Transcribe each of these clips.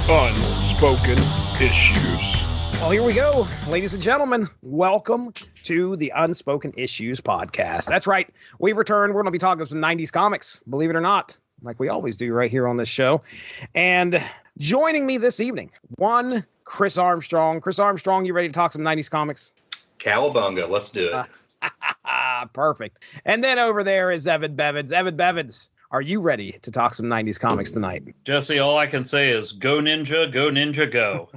Unspoken Issues. Well, here we go, ladies and gentlemen. Welcome to the Unspoken Issues podcast. That's right. We've returned. We're going to be talking some 90s comics, believe it or not, like we always do right here on this show. And joining me this evening, one, Chris Armstrong. Chris Armstrong, you ready to talk some 90s comics? Cowabunga. Let's do it. Perfect. And then over there is Evan Bevins. Evan Bevins, are you ready to talk some 90s comics tonight? Jesse, all I can say is go ninja, go.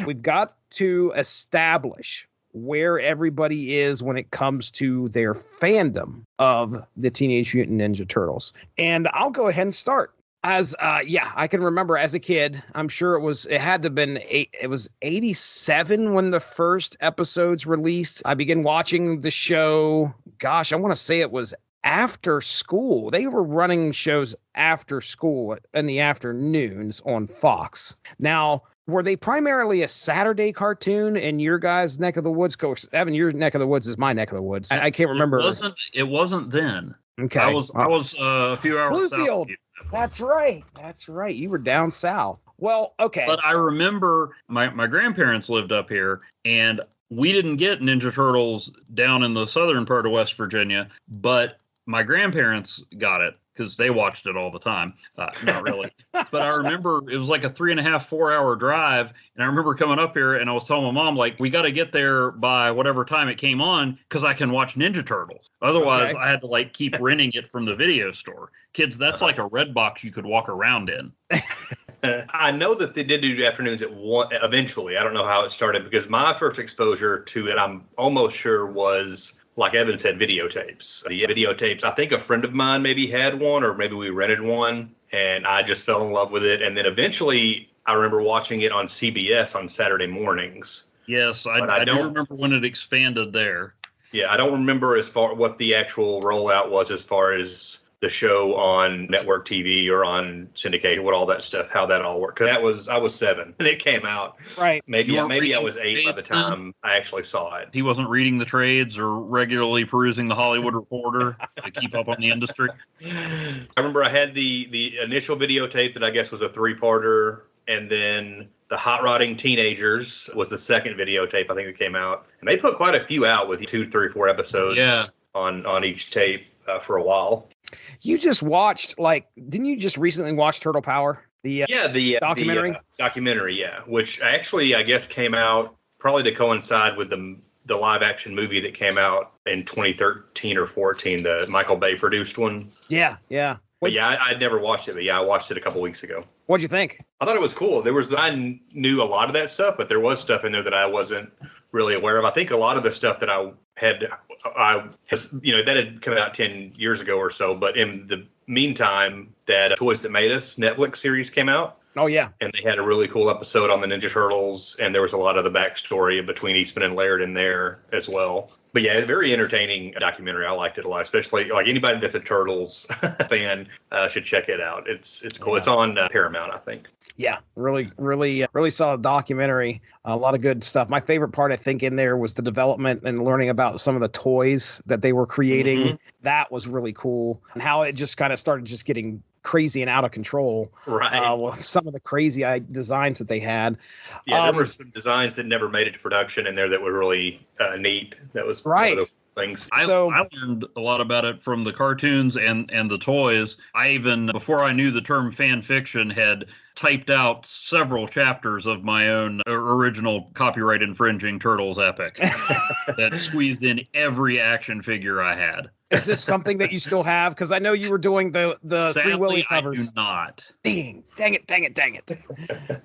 We've got to establish where everybody is when it comes to their fandom of the Teenage Mutant Ninja Turtles. And I'll go ahead and start. I can remember as a kid, I'm sure it was 87 when the first episodes released. I began watching the show. Gosh, I want to say it was after school. They were running shows after school in the afternoons on Fox. Now, were they primarily a Saturday cartoon in your guys' neck of the woods? Coach Evan, your neck of the woods is my neck of the woods. I can't remember. It wasn't then. Okay. I was a few hours Bluefield. south. That's right. You were down south. Well, okay. But I remember my grandparents lived up here, and we didn't get Ninja Turtles down in the southern part of West Virginia, but my grandparents got it because they watched it all the time. Not really. But I remember it was like a 3.5, 4 hour drive. And I remember coming up here and I was telling my mom, like, we got to get there by whatever time it came on because I can watch Ninja Turtles. Otherwise, I had to like keep renting it from the video store. Kids, that's like a red box you could walk around in. I know that they did do afternoons at one eventually. I don't know how it started because my first exposure to it, I'm almost sure, was, like Evan said, videotapes. The videotapes, I think a friend of mine maybe had one, or maybe we rented one, and I just fell in love with it. And then eventually, I remember watching it on CBS on Saturday mornings. Yes, I don't remember when it expanded there. Yeah, I don't remember as far what the actual rollout was as far as the show on network TV or on syndicated, what all that stuff, how that all worked. Because I was 7 and it came out. Right. Maybe I was 8 by the time I actually saw it. He wasn't reading the trades or regularly perusing the Hollywood Reporter to keep up on the industry. I remember I had the initial videotape that I guess was a 3-parter, and then the Hot Rodding Teenagers was the second videotape I think that came out. And they put quite a few out with 2, 3, 4 episodes on each tape for a while. You just watched, didn't you just recently watch Turtle Power? The documentary? Documentary, which actually, I guess, came out probably to coincide with the live-action movie that came out in 2013 or 14, the Michael Bay produced one. Yeah. But I'd never watched it, but I watched it a couple weeks ago. What'd you think? I thought it was cool. I knew a lot of that stuff, but there was stuff in there that I wasn't really aware of. I think a lot of the stuff that that had come out 10 years ago or so, but in the meantime, that Toys That Made Us Netflix series came out. Oh, yeah. And they had a really cool episode on the Ninja Turtles, and there was a lot of the backstory between Eastman and Laird in there as well. But yeah, a very entertaining documentary. I liked it a lot, especially like anybody that's a Turtles fan should check it out. It's cool. Yeah. It's on Paramount, I think. Yeah, really solid documentary. A lot of good stuff. My favorite part, I think, in there was the development and learning about some of the toys that they were creating. Mm-hmm. That was really cool, and how it just kind of started just getting crazy and out of control. Right. With some of the crazy designs that they had. Yeah, there were some designs that never made it to production in there that were really neat. That was right. One of those things. I learned a lot about it from the cartoons and the toys. I even, before I knew the term fan fiction, had typed out several chapters of my own original copyright infringing Turtles epic that squeezed in every action figure I had. Is this something that you still have? Because I know you were doing the Sadly, Free Willy covers. I do not. Dang it.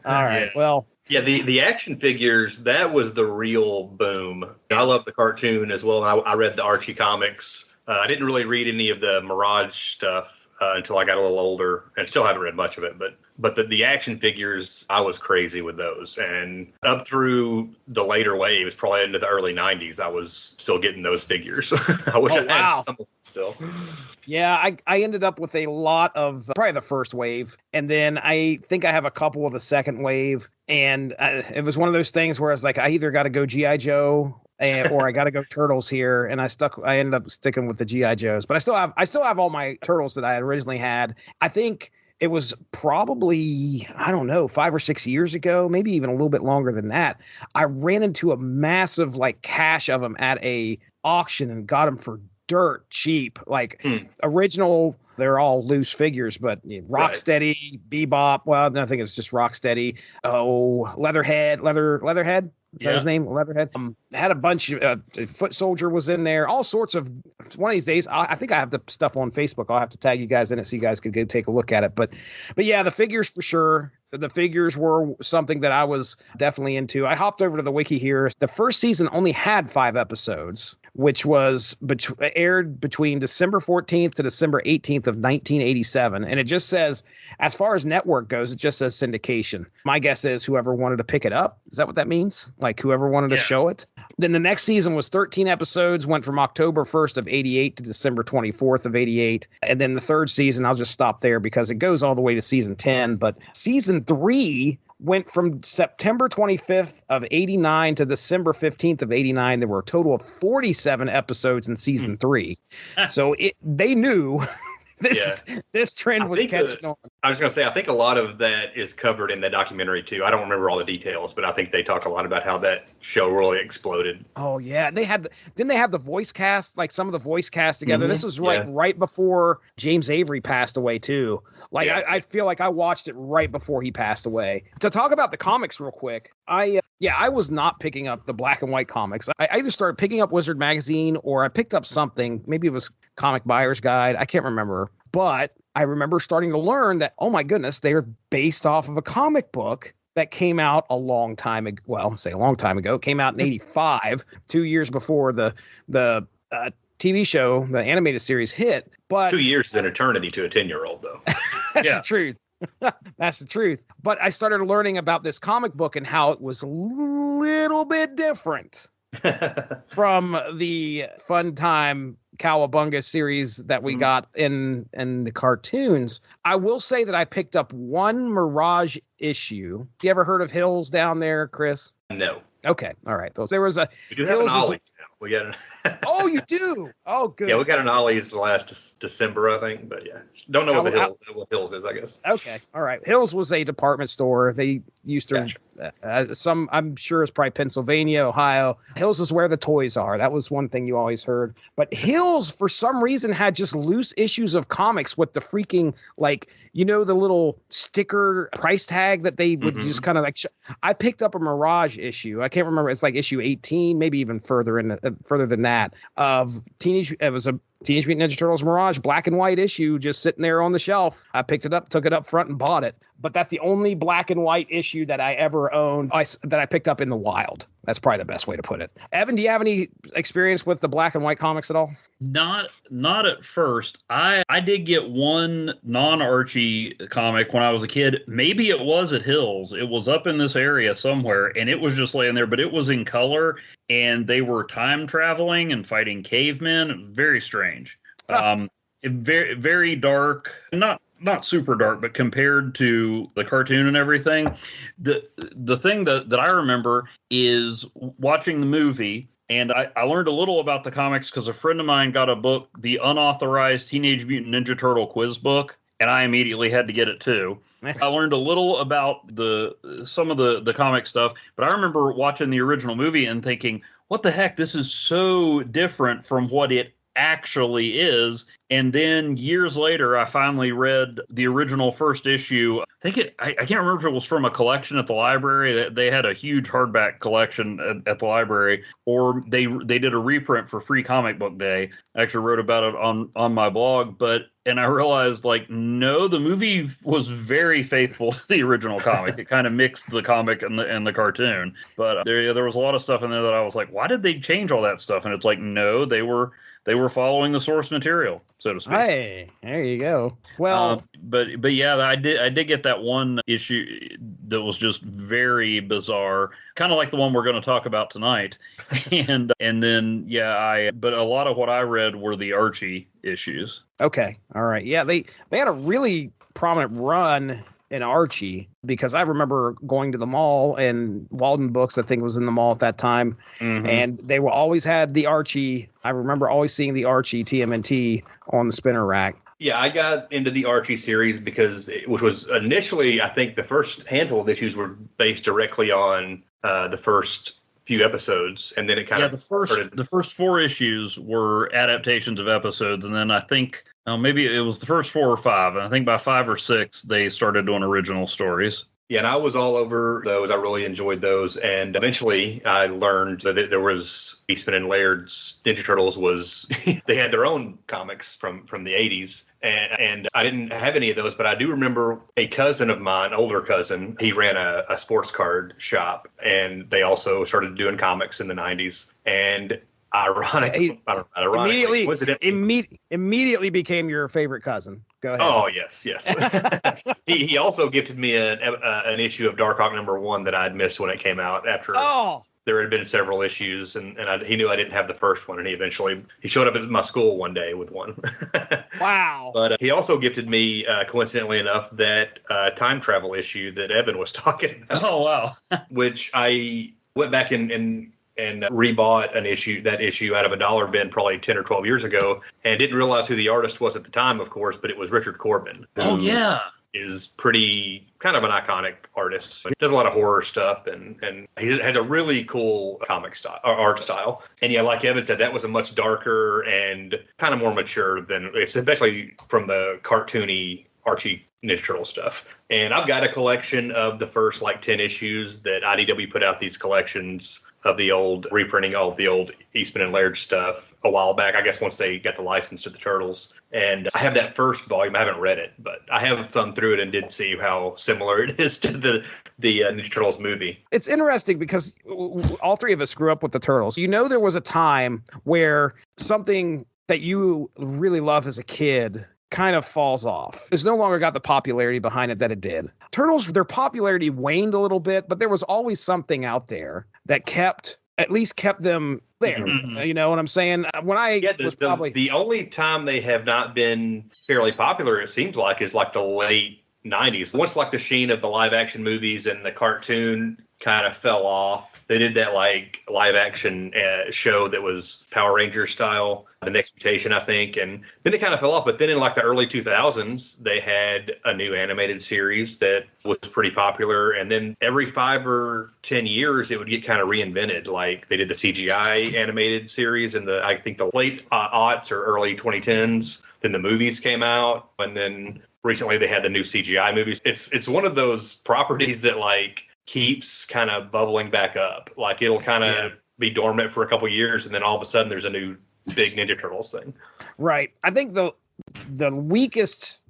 All right, well. Yeah, the action figures, that was the real boom. I love the cartoon as well. I read the Archie comics. I didn't really read any of the Mirage stuff until I got a little older, and still haven't read much of it. But the action figures, I was crazy with those. And up through the later waves, probably into the early 90s, I was still getting those figures. I wish I had some of them still. Yeah, I ended up with a lot of probably the first wave. And then I think I have a couple of the second wave. And it was one of those things where I was like, I either got to go G.I. Joe or I got to go Turtles here. And I ended up sticking with the G.I. Joes. But I still have all my Turtles that I originally had. I think it was probably, I don't know, 5 or 6 years ago, maybe even a little bit longer than that. I ran into a massive like cache of them at a auction and got them for dirt cheap. Like original, they're all loose figures, but Rocksteady, Bebop. Well, I think it's just Rocksteady. Oh, Leatherhead. Is that his name? Leatherhead. Had a bunch of Foot Soldier was in there. All sorts of. One of these days, I think I have the stuff on Facebook. I'll have to tag you guys in it so you guys could go take a look at it. But yeah, the figures for sure. The figures were something that I was definitely into. I hopped over to the wiki here. The first season only had 5 episodes, which was aired between December 14th to December 18th of 1987. And it just says, as far as network goes, it just says syndication. My guess is whoever wanted to pick it up. Is that what that means? Like whoever wanted to show it? Then the next season was 13 episodes, went from October 1st of 88 to December 24th of 88. And then the third season, I'll just stop there because it goes all the way to season 10. But season 3 went from September 25th of 89 to December 15th of 89. There were a total of 47 episodes in season 3. So they knew this trend was catching on. I was going to say, I think a lot of that is covered in the documentary too. I don't remember all the details, but I think they talk a lot about how that show really exploded. Oh yeah, didn't they have the voice cast, like some of the voice cast together? This was right before James Avery passed away too. Like I feel like I watched it right before he passed away. To talk about the comics real quick, I was not picking up the black and white comics. I either started picking up Wizard Magazine or I picked up something. Maybe it was Comic Buyer's Guide. I can't remember. But I remember starting to learn that, oh my goodness, they're based off of a comic book that came out a long time ago. Well, say a long time ago. It came out in 85, 2 years before the TV show, the animated series hit. But 2 years is an eternity to a 10-year-old, though. That's the truth. That's the truth. But I started learning about this comic book and how it was a little bit different from the Fun Time Cowabunga series that we got in the cartoons. I will say that I picked up one Mirage issue. You ever heard of Hills down there, Chris? No. Okay. All right. There was a. We do have an Ollie's now. We got Oh, you do? Oh, good. Yeah, we got an Ollie's last December, I think. But yeah, don't know what Hills is, I guess. Okay. All right. Hills was a department store. They used to I'm sure it's probably Pennsylvania, Ohio. Hills is where the toys are. That was one thing you always heard. But Hills, for some reason, had just loose issues of comics with the freaking, like, the little sticker price tag that they would just kind of like. I picked up a Mirage issue. I can't remember. It's like issue 18, maybe even further than that, of it was a Teenage Mutant Ninja Turtles Mirage black and white issue just sitting there on the shelf. I picked it up, took it up front and bought it. But that's the only black and white issue that I ever owned that I picked up in the wild. That's probably the best way to put it. Evan, do you have any experience with the black and white comics at all? Not at first. I did get one non-Archie comic when I was a kid. Maybe it was at Hills. It was up in this area somewhere, and it was just laying there, but it was in color, and they were time traveling and fighting cavemen. Very strange. Very, very dark. Not super dark, but compared to the cartoon and everything, the thing that I remember is watching the movie. And I learned a little about the comics because a friend of mine got a book, the unauthorized Teenage Mutant Ninja Turtle quiz book, and I immediately had to get it too. I learned a little about some of the comic stuff, but I remember watching the original movie and thinking, what the heck, this is so different from what it actually is. And then years later, I finally read the original first issue. I can't remember if it was from a collection at the library. They had a huge hardback collection at the library, or they did a reprint for Free Comic Book Day. I actually wrote about it on my blog, and I realized, no, the movie was very faithful to the original comic. It kind of mixed the comic and the cartoon, but there was a lot of stuff in there that I was like, why did they change all that stuff? And it's like, no, they were following the source material, so to speak. Hey, there you go. Well, but yeah, I did get that one issue that was just very bizarre, kind of like the one we're going to talk about tonight. and then but a lot of what I read were the Archie issues. Okay, all right, yeah, they had a really prominent run in Archie, because I remember going to the mall, and Walden Books, I think, was in the mall at that time. And they always had the Archie. I remember always seeing the Archie TMNT on the spinner rack. Yeah, I got into the Archie series which was initially, I think, the first handful of issues were based directly on the first few episodes, and then it kind of the first 4 issues were adaptations of episodes, and then I think maybe it was the first 4 or 5, and I think by 5 or 6 they started doing original stories. Yeah, and I was all over those. I really enjoyed those. And eventually I learned that there was Eastman and Laird's Ninja Turtles they had their own comics from the 80s. And I didn't have any of those, but I do remember a cousin of mine, older cousin, he ran a sports card shop, and they also started doing comics in the 90s. And ironically, immediately became your favorite cousin. Go ahead. Oh, yes. He also gifted me an issue of Darkhawk #1 that I'd missed when it came out after there had been several issues, and he knew I didn't have the first one, and he showed up at my school one day with one. Wow. But he also gifted me, coincidentally enough, that time travel issue that Evan was talking about. Oh, wow. Which I went back and rebought that issue out of a dollar bin probably 10 or 12 years ago, and didn't realize who the artist was at the time, of course, but it was Richard Corbin. Oh, yeah. Is pretty kind of an iconic artist. He does a lot of horror stuff, and he has a really cool comic style or art style. And yeah, like Evan said, that was a much darker and kind of more mature than, especially from the cartoony Archie Ninja Turtle stuff. And I've got a collection of the first 10 issues that IDW put out, these collections of the old reprinting all the old Eastman and Laird stuff a while back, I guess once they got the license to the Turtles. And I have that first volume. I haven't read it, but I have thumbed through it and did see how similar it is to the Ninja Turtles movie. It's interesting because all three of us grew up with the Turtles. There was a time where something that you really loved as a kid kind of falls off. It's no longer got the popularity behind it that it did. Turtles, their popularity waned a little bit, but there was always something out there that kept them there. Mm-hmm. You know what I'm saying? The only time they have not been fairly popular, it seems like, is the late 90s. Once the sheen of the live action movies and the cartoon kind of fell off, they did that live action show that was Power Rangers style, the next mutation, I think, and then it kind of fell off. But then in the early 2000s, they had a new animated series that was pretty popular, and then every 5 or 10 years, it would get kind of reinvented. They did the CGI animated series in I think the late aughts or early 2010s. Then the movies came out, and then recently they had the new CGI movies. It's one of those properties that keeps kind of bubbling back up. It'll kind of be dormant for a couple years, and then all of a sudden there's a new big Ninja Turtles thing. Right. I think the weakest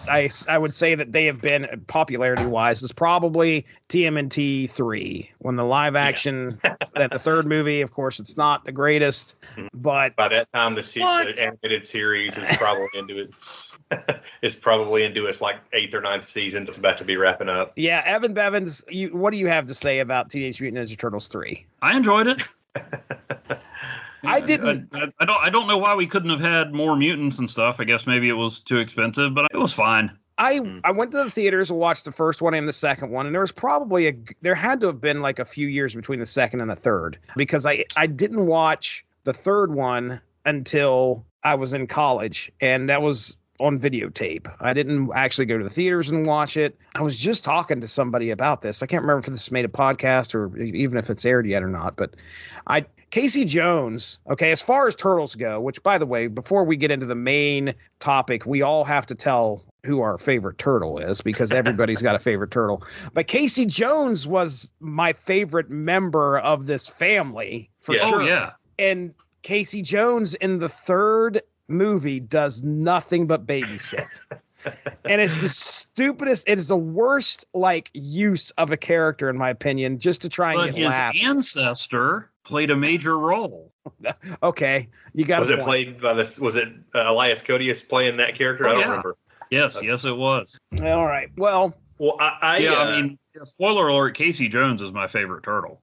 I would say that they have been popularity wise is probably TMNT 3, when the live action that the third movie, of course, it's not the greatest, but by that time the animated series is probably into it. It's probably into its 8th or 9th season. It's about to be wrapping up. Yeah, Evan Bevins, what do you have to say about Teenage Mutant Ninja Turtles 3? I enjoyed it. I didn't. I don't know why we couldn't have had more mutants and stuff. I guess maybe it was too expensive, but it was fine. I went to the theaters and watched the first one and the second one, and there was probably there had to have been a few years between the second and the third, because I didn't watch the third one until I was in college, and that was on videotape. I didn't actually go to the theaters and watch it. I was just talking to somebody about this. I can't remember if this made a podcast or even if it's aired yet or not, but Casey Jones, okay, as far as Turtles go, which, by the way, before we get into the main topic, we all have to tell who our favorite turtle is, because everybody's got a favorite turtle. But Casey Jones was my favorite member of this family, for sure. Oh, yeah. And Casey Jones in the third movie does nothing but babysit. And it's the stupidest, it is the worst use of a character, in my opinion, just to try and get laughs. But his ancestor played a major role. Okay, you got. Was it played by this? Was it Elias Codius playing that character? I don't remember. Yes, yes, it was. All right. Well, I mean, spoiler alert: Casey Jones is my favorite turtle.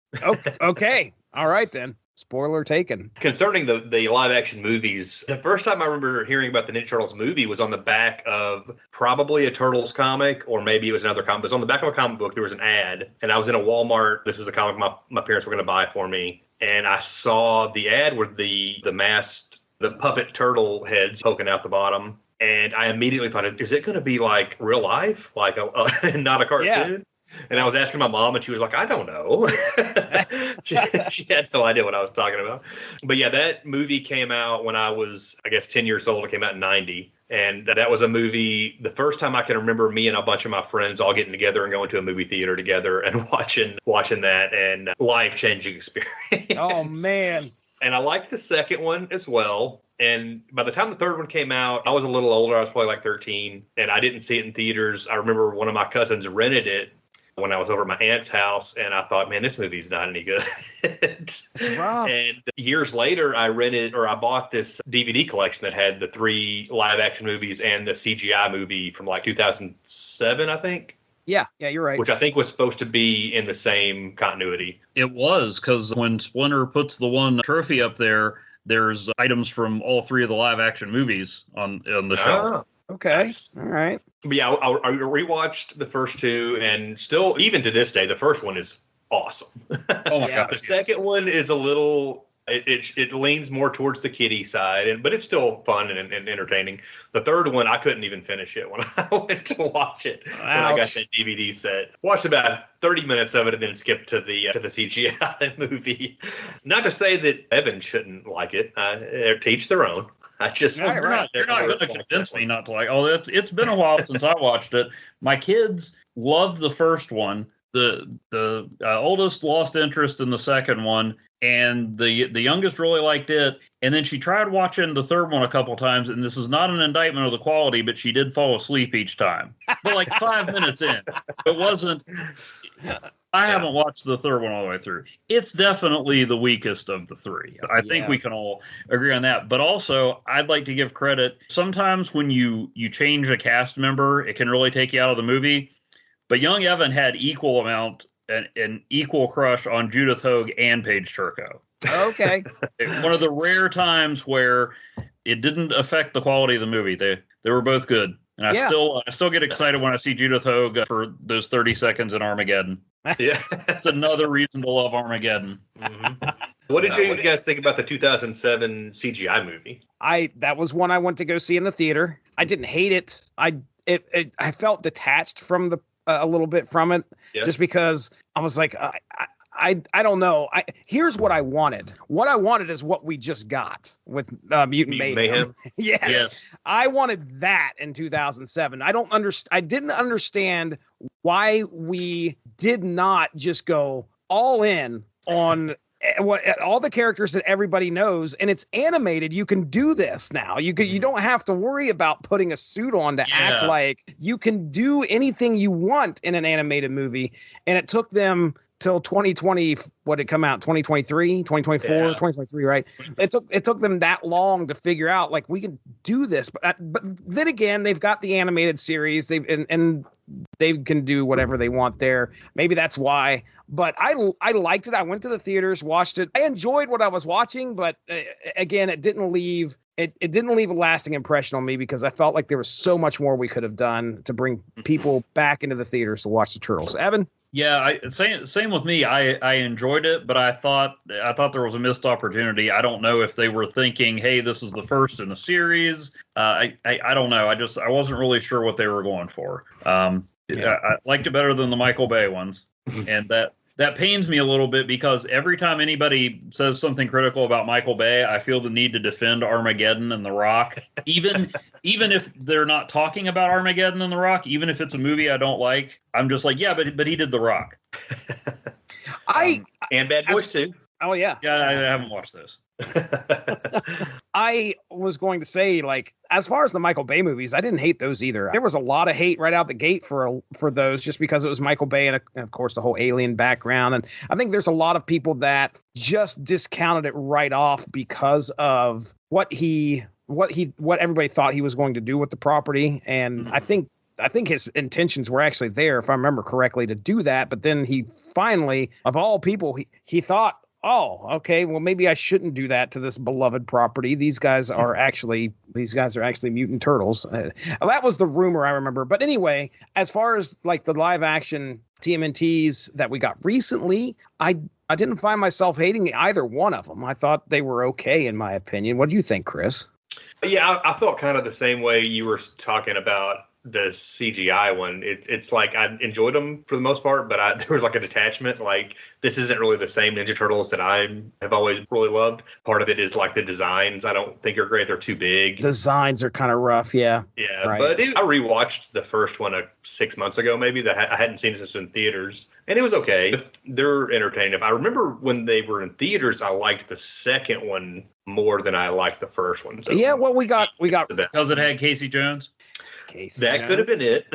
Okay. All right then. Spoiler taken. Concerning the live action movies, the first time I remember hearing about the Ninja Turtles movie was on the back of probably a Turtles comic, or maybe it was another comic. It was on the back of a comic book. There was an ad, and I was in a Walmart. This was a comic my parents were going to buy for me, and I saw the ad with the masked, the puppet turtle heads poking out the bottom. And I immediately thought, is it going to be like real life, like not a cartoon? And I was asking my mom, and she was like, I don't know. she had no idea what I was talking about. But yeah, that movie came out when I was, I guess, 10 years old. It came out in 90. And that was a movie, the first time I can remember me and a bunch of my friends all getting together and going to a movie theater together and watching that, and life-changing experience. Oh, man. And I liked the second one as well. And by the time the third one came out, I was a little older. I was probably like 13, and I didn't see it in theaters. I remember one of my cousins rented it when I was over at my aunt's house, and I thought, man, this movie's not any good. It's rough. And years later, I bought this DVD collection that had the 3 live action movies and the CGI movie from like 2007, I think. Yeah, you're right. Which I think was supposed to be in the same continuity. It was, because when Splinter puts the one trophy up there, there's items from all 3 of the live action movies on the shelf. Okay. Nice. All right. But yeah, I rewatched the first 2, and still, even to this day, the first one is awesome. Oh my Yeah. god! The second one is a little, it leans more towards the kiddie side, but it's still fun and entertaining. The third one, I couldn't even finish it when I went to watch it. When I got that DVD set, watched about 30 minutes of it, and then skipped to the CGI movie. Not to say that Evan shouldn't like it. Teach their own. I just You're not going to convince me not to like. Oh, it's been a while since I watched it. My kids loved the first one. The oldest lost interest in the second one, and the youngest really liked it. And then she tried watching the third one a couple times, and this is not an indictment of the quality, but she did fall asleep each time. But like 5 minutes in, it wasn't. I haven't watched the third one all the way through. It's definitely the weakest of the 3. I think we can all agree on that. But also, I'd like to give credit. Sometimes when you change a cast member, it can really take you out of the movie. But young Evan had equal amount an equal crush on Judith Hoag and Paige Turco. Okay. One of the rare times where it didn't affect the quality of the movie. They were both good. And I still get excited when I see Judith Hoag for those 30 seconds in Armageddon. Yeah. It's another reason to love Armageddon. Mm-hmm. What did you guys think about the 2007 CGI movie? That was one I went to go see in the theater. I didn't hate it. I felt detached from a little bit from it, just because I was like, I don't know. Here's what I wanted. What I wanted is what we just got with Mutant Mayhem. Yes. I wanted that in 2007. I didn't understand why we did not just go all in on all the characters that everybody knows, and it's animated. You can do this now. You don't have to worry about putting a suit on to act like you can do anything you want in an animated movie. And it took them till 2020, what did it come out? 2023, 2024, 2023, right? It took them that long to figure out, like, we can do this. But then again, they've got the animated series, and they can do whatever they want there. Maybe that's why. But I liked it. I went to the theaters, watched it. I enjoyed what I was watching, but again, it didn't leave a lasting impression on me, because I felt like there was so much more we could have done to bring people back into the theaters to watch the Turtles. Evan? Yeah, same with me. I enjoyed it, but I thought there was a missed opportunity. I don't know if they were thinking, hey, this is the first in a series. I don't know. I wasn't really sure what they were going for. I liked it better than the Michael Bay ones, and that pains me a little bit, because every time anybody says something critical about Michael Bay, I feel the need to defend Armageddon and The Rock. Even if they're not talking about Armageddon and The Rock, even if it's a movie I don't like, I'm just like, yeah, but he did The Rock. And Bad Boys too. Oh yeah. Yeah, I haven't watched those. I was going to say, like, as far as the Michael Bay movies, I didn't hate those either. There was a lot of hate right out the gate for those, just because it was Michael Bay and of course the whole alien background. And I think there's a lot of people that just discounted it right off because of what everybody thought he was going to do with the property. And I think his intentions were actually there, if I remember correctly, to do that. But then he finally, of all people, he thought, oh, okay, well, maybe I shouldn't do that to this beloved property. These guys are actually mutant turtles. That was the rumor, I remember. But anyway, as far as like the live action TMNTs that we got recently, I didn't find myself hating either one of them. I thought they were okay, in my opinion. What do you think, Chris? Yeah, I felt kind of the same way you were talking about the CGI one. It's like I enjoyed them for the most part, but there was like a detachment. Like, this isn't really the same Ninja Turtles that I have always really loved. Part of it is like the designs. I don't think are great. They're too big. Designs are kind of rough. Yeah. Yeah, Right. but I rewatched the first one 6 months ago, maybe. That I hadn't seen since in theaters, and it was okay. They're entertaining. I remember when they were in theaters, I liked the second one more than I liked the first one. So Yeah. Well, we got Because it had Casey Jones. Casey that Jones, could have been it.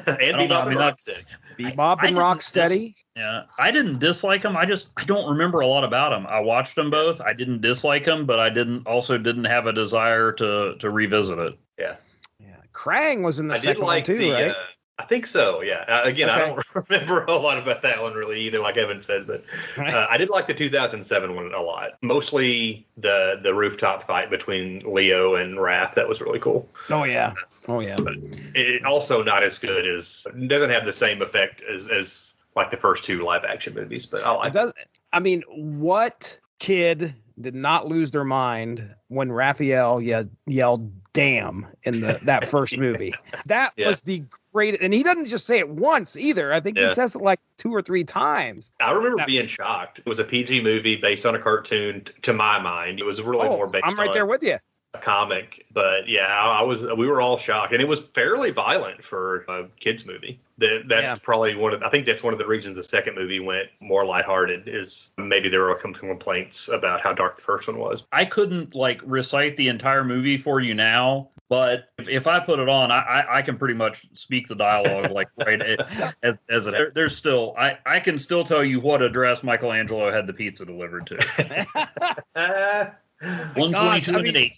And don't know, Bebop I mean, and Rocksteady. Bebop I and didn't Rocksteady. Yeah, I didn't dislike them. I don't remember a lot about them. I watched them both. I didn't dislike them, but I didn't have a desire to revisit it. Yeah. Yeah. Krang was in the I did second like one too, right? I think so. Yeah. Again, I Okay. don't remember a lot about that one really either, like Evan said, but I did like the 2007 one a lot. Mostly the rooftop fight between Leo and Wrath. That was really cool. Oh yeah. Oh yeah. But it also not as good as, doesn't have the same effect as like the first two live action movies, but I It like does. I mean, what kid did not lose their mind when Raphael yelled "damn" in that first movie? That was the great, and he doesn't just say it once either. I think he says it like 2 or 3 times. I remember being shocked. It was a PG movie based on a cartoon. To my mind, it was really more based on. I'm right there with you. A comic, but yeah, we were all shocked, and it was fairly violent for a kids movie. That's probably I think that's one of the reasons the second movie went more lighthearted, is maybe there were complaints about how dark the first one was. I couldn't like recite the entire movie for you now, but if I put it on, I can pretty much speak the dialogue like right as it. There's still I can still tell you what address Michelangelo had the pizza delivered to. 122 and an 8.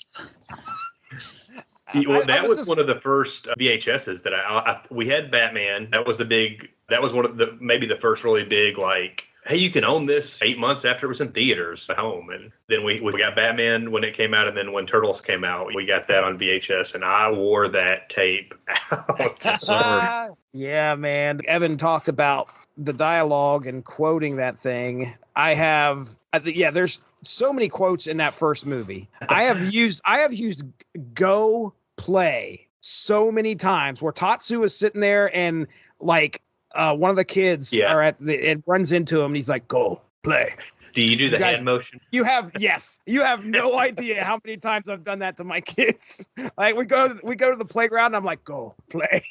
Well, that was one of the first VHSs that we had. Batman. That was one of maybe the first really big, like, hey, you can own this 8 months after it was in theaters at home. And then we got Batman when it came out, and then when Turtles came out, we got that on VHS, and I wore that tape out. Yeah, man. Evan talked about the dialogue and quoting that thing. There's so many quotes in that first movie. I have used "go play" so many times where Tatsu is sitting there and like one of the kids it runs into him and he's like, "Go play." Do you do the hand motion? You have no idea how many times I've done that to my kids. Like we go to the playground and I'm like, "Go play."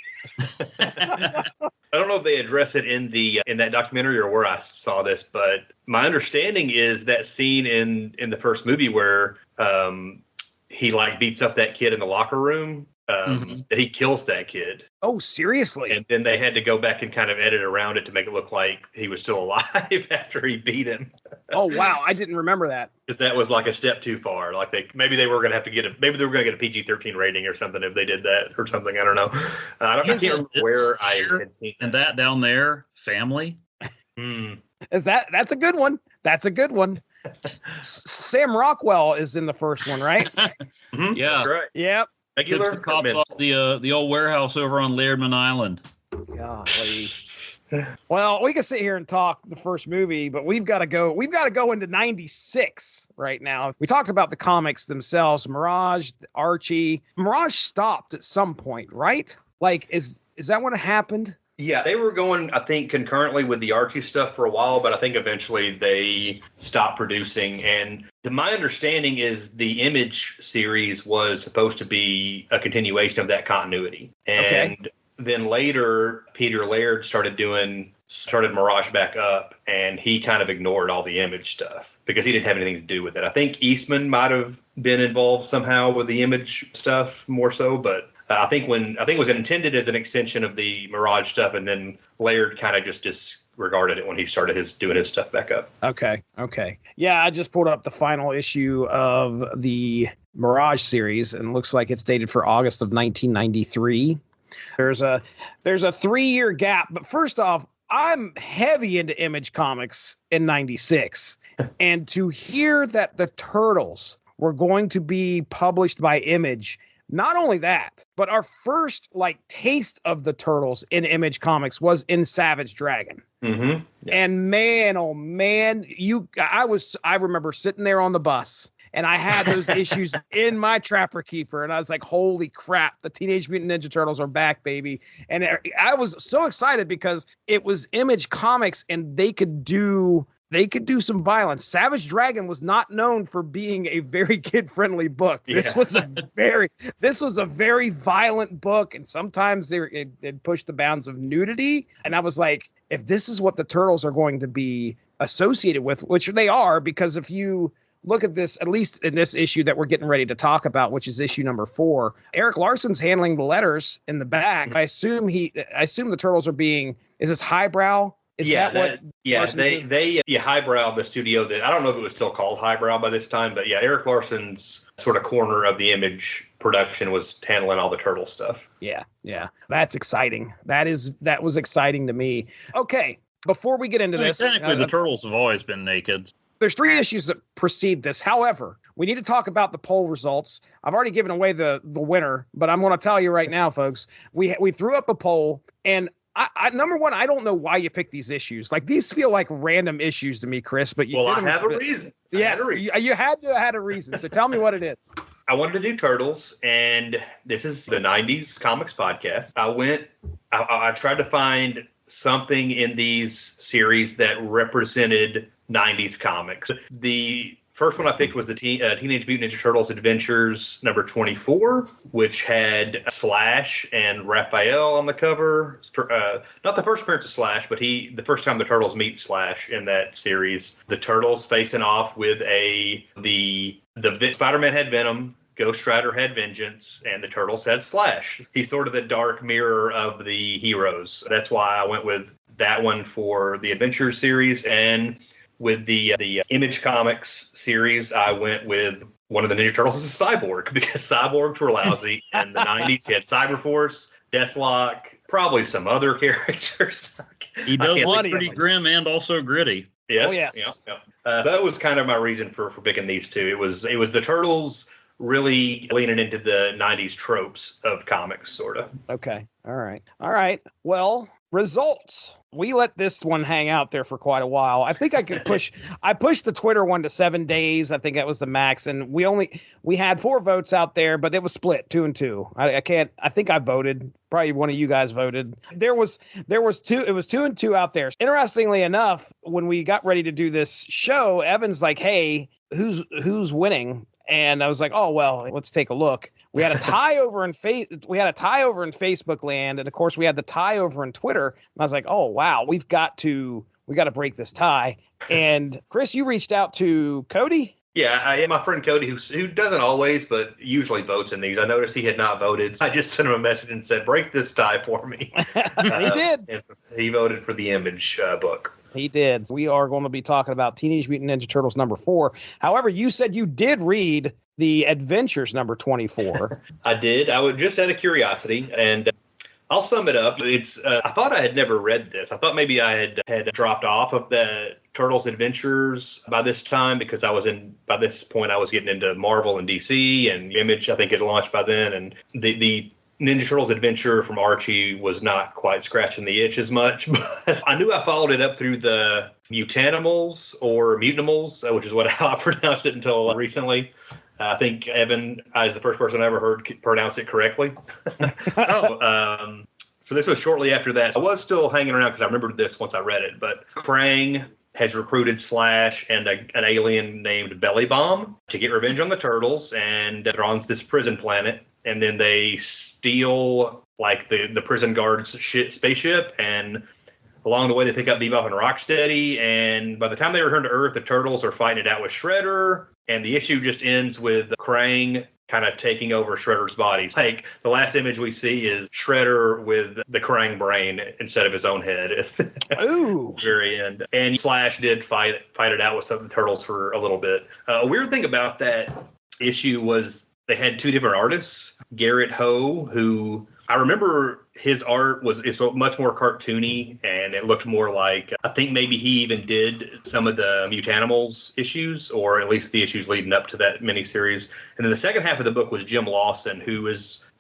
I don't know if they address it in that documentary or where I saw this, but my understanding is that scene in the first movie where he like beats up that kid in the locker room, that he kills that kid. Oh, seriously? And then they had to go back and kind of edit around it to make it look like he was still alive after he beat him. Oh, wow. I didn't remember that. Because that was like a step too far. Like maybe they were going to have to get a PG-13 rating or something if they did that or something. I don't know. I can't remember where I had seen that. And that down there, family. That's a good one. That's a good one. Sam Rockwell is in the first one, right? Mm-hmm. Yeah. That's right. Yep. Tips the cops off the old warehouse over on Lairdman Island. Golly. Well, we can sit here and talk the first movie, but we've got to go into 96 right now. We talked about the comics themselves, Mirage, Archie. Mirage stopped at some point, right? Like, is that what happened? Yeah, they were going, I think, concurrently with the Archie stuff for a while, but I think eventually they stopped producing. And my understanding is the Image series was supposed to be a continuation of that continuity. And then later, Peter Laird started Mirage back up, and he kind of ignored all the Image stuff because he didn't have anything to do with it. I think Eastman might have been involved somehow with the Image stuff more so, but I think it was intended as an extension of the Mirage stuff, and then Laird kind of just disregarded it when he started doing his stuff back up. Okay. Yeah, I just pulled up the final issue of the Mirage series, and it looks like it's dated for August of 1993. There's a 3-year gap, but first off, I'm heavy into Image Comics in 96, and to hear that the Turtles were going to be published by Image. Not only that, but our first taste of the Turtles in Image Comics was in Savage Dragon. Mm-hmm. Yeah. And man, oh man, I remember sitting there on the bus and I had those issues in my Trapper Keeper, and I was like, holy crap, the Teenage Mutant Ninja Turtles are back, baby. And I was so excited because it was Image Comics, and they could do some violence. Savage Dragon was not known for being a very kid-friendly book. This was a very violent book, and sometimes it pushed the bounds of nudity. And I was like, if this is what the Turtles are going to be associated with, which they are, because if you look at this, at least in this issue that we're getting ready to talk about, which is issue number 4, Eric Larson's handling the letters in the back. I assume the Turtles are being, is this highbrow? They highbrow the studio that I don't know if it was still called highbrow by this time, but yeah, Eric Larson's sort of corner of the Image production was handling all the Turtle stuff. Yeah. That's exciting. That was exciting to me. Okay, before we get into this, technically the Turtles have always been naked. There's 3 issues that precede this. However, we need to talk about the poll results. I've already given away the winner, but I'm going to tell you right now, folks. We threw up a poll, and I number one, I don't know why you picked these issues. Like, these feel like random issues to me, Chris. But I have a reason. Yes, you had to have had a reason. So tell me what it is. I wanted to do Turtles, and this is the 90s comics podcast. I tried to find something in these series that represented 90s comics. The first one I picked was the Teenage Mutant Ninja Turtles Adventures number 24, which had Slash and Raphael on the cover. Not the first appearance of Slash, but the first time the Turtles meet Slash in that series. The Turtles facing off with the Spider-Man had Venom, Ghost Rider had Vengeance, and the Turtles had Slash. He's sort of the dark mirror of the heroes. That's why I went with that one for the Adventures series. And with the Image Comics series, I went with one of the Ninja Turtles as a cyborg, because cyborgs were lousy. In the 90s, you had Cyberforce, Deathlock, probably some other characters. He does look pretty grim and also gritty. Yes. Oh, yes. Yeah. That was kind of my reason for picking these two. It was the Turtles really leaning into the 90s tropes of comics, sort of. Okay. All right. Well, results. We let this one hang out there for quite a while. I think I pushed the Twitter one to 7 days. I think that was the max. And we had 4 votes out there, but it was split 2 and 2. I think I voted. Probably one of you guys voted. There was 2. It was 2 and 2 out there. Interestingly enough, when we got ready to do this show, Evan's like, hey, who's winning? And I was like, oh, well, let's take a look. We had a tie over in Facebook land, and of course we had the tie over in Twitter. And I was like, oh wow, we got to break this tie. And Chris, you reached out to Cody. Yeah, my friend Cody, who doesn't always, but usually votes in these. I noticed he had not voted. I just sent him a message and said, break this tie for me. He did. And he voted for the Image book. He did. We are going to be talking about Teenage Mutant Ninja Turtles number 4. However, you said you did read the Adventures number 24. I did. I would just out of curiosity, and I'll sum it up. It's I thought I had never read this. I thought maybe I had dropped off of the Turtles Adventures by this time, because by this point I was getting into Marvel and DC, and Image I think had launched by then, and the Ninja Turtles Adventure from Archie was not quite scratching the itch as much, but I knew I followed it up through the Mutanimals or Mutanimals, which is how I pronounced it until recently. I think Evan is the first person I ever heard pronounce it correctly. So this was shortly after that. I was still hanging around because I remembered this once I read it, but Krang has recruited Slash and an alien named Belly Bomb to get revenge on the Turtles, and they're on this prison planet. And then they steal like the prison guard's spaceship, and along the way they pick up Bebop and Rocksteady. And by the time they return to Earth, the Turtles are fighting it out with Shredder, and the issue just ends with Krang kind of taking over Shredder's body. Like, the last image we see is Shredder with the Krang brain instead of his own head. Ooh. Very end. And Slash did fight it out with some of the Turtles for a little bit. A weird thing about that issue was they had 2 different artists. Garrett Ho, who I remember his art is much more cartoony, and it looked more like, I think maybe he even did some of the Mutanimals issues, or at least the issues leading up to that miniseries. And then the second half of the book was Jim Lawson, who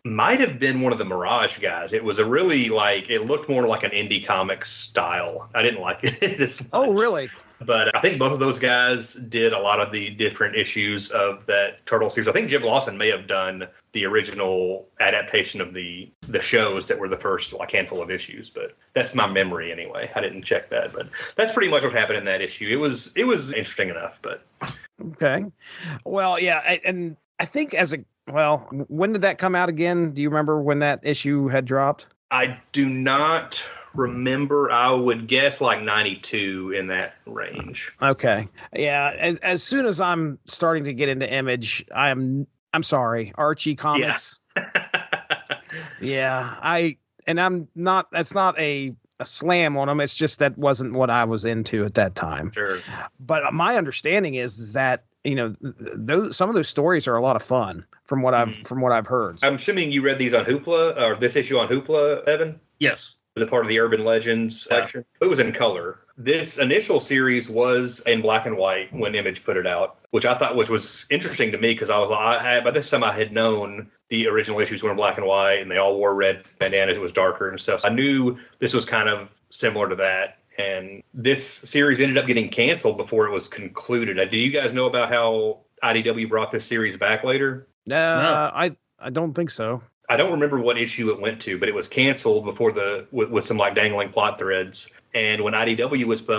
might have been one of the Mirage guys. It was a really it looked more like an indie comics style. I didn't like it this much. Oh, really? But I think both of those guys did a lot of the different issues of that Turtle series. I think Jim Lawson may have done the original adaptation of the shows that were the first handful of issues, but that's my memory anyway. I didn't check that, but that's pretty much what happened in that issue. It was interesting enough, but okay. Well, yeah, and I think when did that come out again? Do you remember when that issue had dropped? I do not remember. I would guess 92 in that range. Okay. Yeah. As soon as I'm starting to get into Image, I'm sorry, Archie comics. Yeah. I'm not. That's not a slam on them. It's just that wasn't what I was into at that time. Sure. But my understanding is that some of those stories are a lot of fun from what I've heard. I'm assuming you read these on Hoopla, or this issue on Hoopla, Evan? Yes. Was it part of the Urban Legends section? It was in color. This initial series was in black and white when Image put it out, which I thought was interesting to me because by this time I had known the original issues were in black and white and they all wore red bandanas. It was darker and stuff. I knew this was kind of similar to that. And this series ended up getting canceled before it was concluded. Do you guys know about how IDW brought this series back later? No. I don't think so. I don't remember what issue it went to, but it was canceled before with some dangling plot threads. And when IDW has been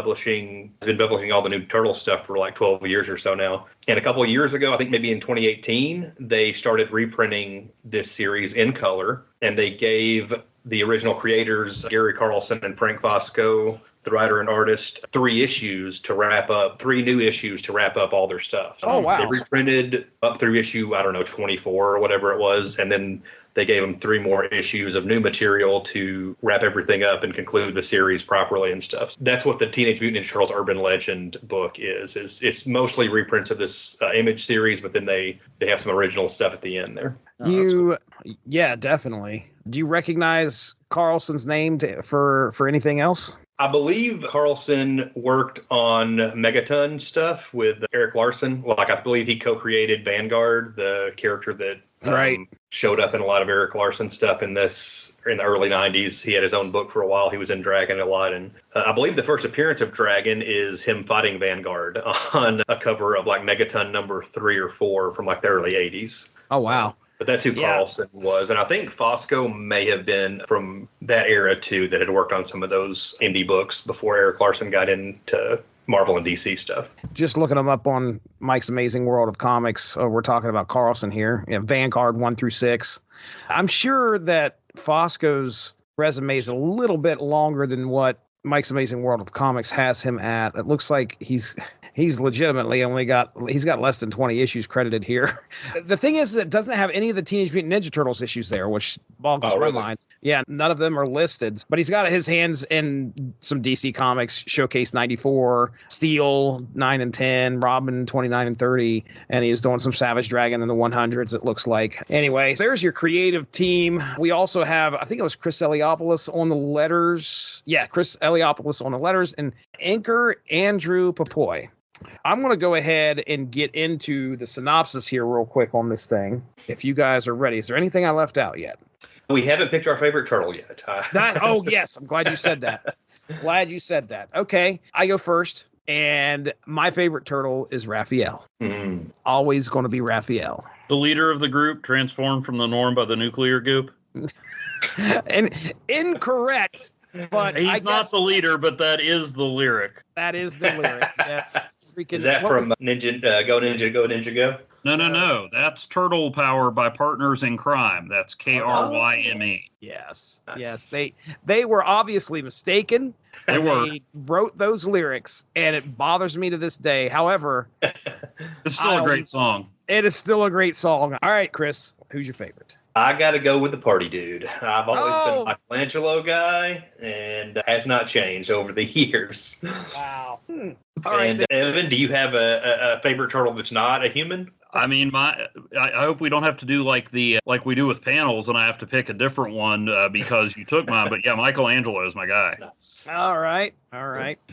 publishing all the new Turtle stuff for 12 years or so now. And a couple of years ago, I think maybe in 2018, they started reprinting this series in color, and they gave the original creators, Gary Carlson and Frank Fosco, the writer and artist, 3 new issues to wrap up all their stuff. Oh, wow. They reprinted up through issue, 24 or whatever it was, and then they gave them 3 more issues of new material to wrap everything up and conclude the series properly and stuff. That's what the Teenage Mutant Ninja Turtles Urban Legend book is. It's mostly reprints of this Image series, but then they have some original stuff at the end there. Yeah, definitely. Do you recognize Carlson's name for anything else? I believe Carlson worked on Megaton stuff with Eric Larson. I believe he co-created Vanguard, the character that showed up in a lot of Eric Larson stuff in the early 90s. He had his own book for a while. He was in Dragon a lot. And I believe the first appearance of Dragon is him fighting Vanguard on a cover of Megaton number 3 or 4 from the early 80s. Oh, wow. But that's who Carlson was. And I think Fosco may have been from that era, too, that had worked on some of those indie books before Eric Larson got into Marvel and DC stuff. Just looking them up on Mike's Amazing World of Comics, we're talking about Carlson here. Vanguard 1 through 6. I'm sure that Fosco's resume is a little bit longer than what Mike's Amazing World of Comics has him at. It looks like he's legitimately he's got less than 20 issues credited here. The thing is, it doesn't have any of the Teenage Mutant Ninja Turtles issues there, which boggles my mind. Yeah, none of them are listed, but he's got his hands in some DC Comics, Showcase 94, Steel 9 and 10, Robin 29 and 30, and he's doing some Savage Dragon in the 100s, it looks like. Anyway, there's your creative team. We also have, I think it was Chris Eliopoulos on the letters. Yeah, Chris Eliopoulos on the letters, and anchor Andrew Papoy. I'm going to go ahead and get into the synopsis here real quick on this thing, if you guys are ready. Is there anything I left out yet? We haven't picked our favorite turtle yet. Yes. I'm glad you said that. Okay. I go first. And my favorite turtle is Raphael. Always going to be Raphael. The leader of the group, transformed from the norm by the nuclear goop. And incorrect. But he's not the leader, but that is the lyric. That is the lyric. That's freaking. Is that from Ninja Go Ninja Go Ninja Go? No. That's Turtle Power by Partners in Crime. That's KRYME. Yes. They were obviously mistaken. They wrote those lyrics, and it bothers me to this day. However, it's still a great song. It is still a great song. All right, Chris, who's your favorite? I got to go with the party dude. I've always been a Michelangelo guy, and has not changed over the years. Wow. All right, Evan, do you have a favorite turtle that's not a human? I mean, I hope we don't have to do like we do with panels, and I have to pick a different one because you took mine. But yeah, Michelangelo is my guy. Nice. All right.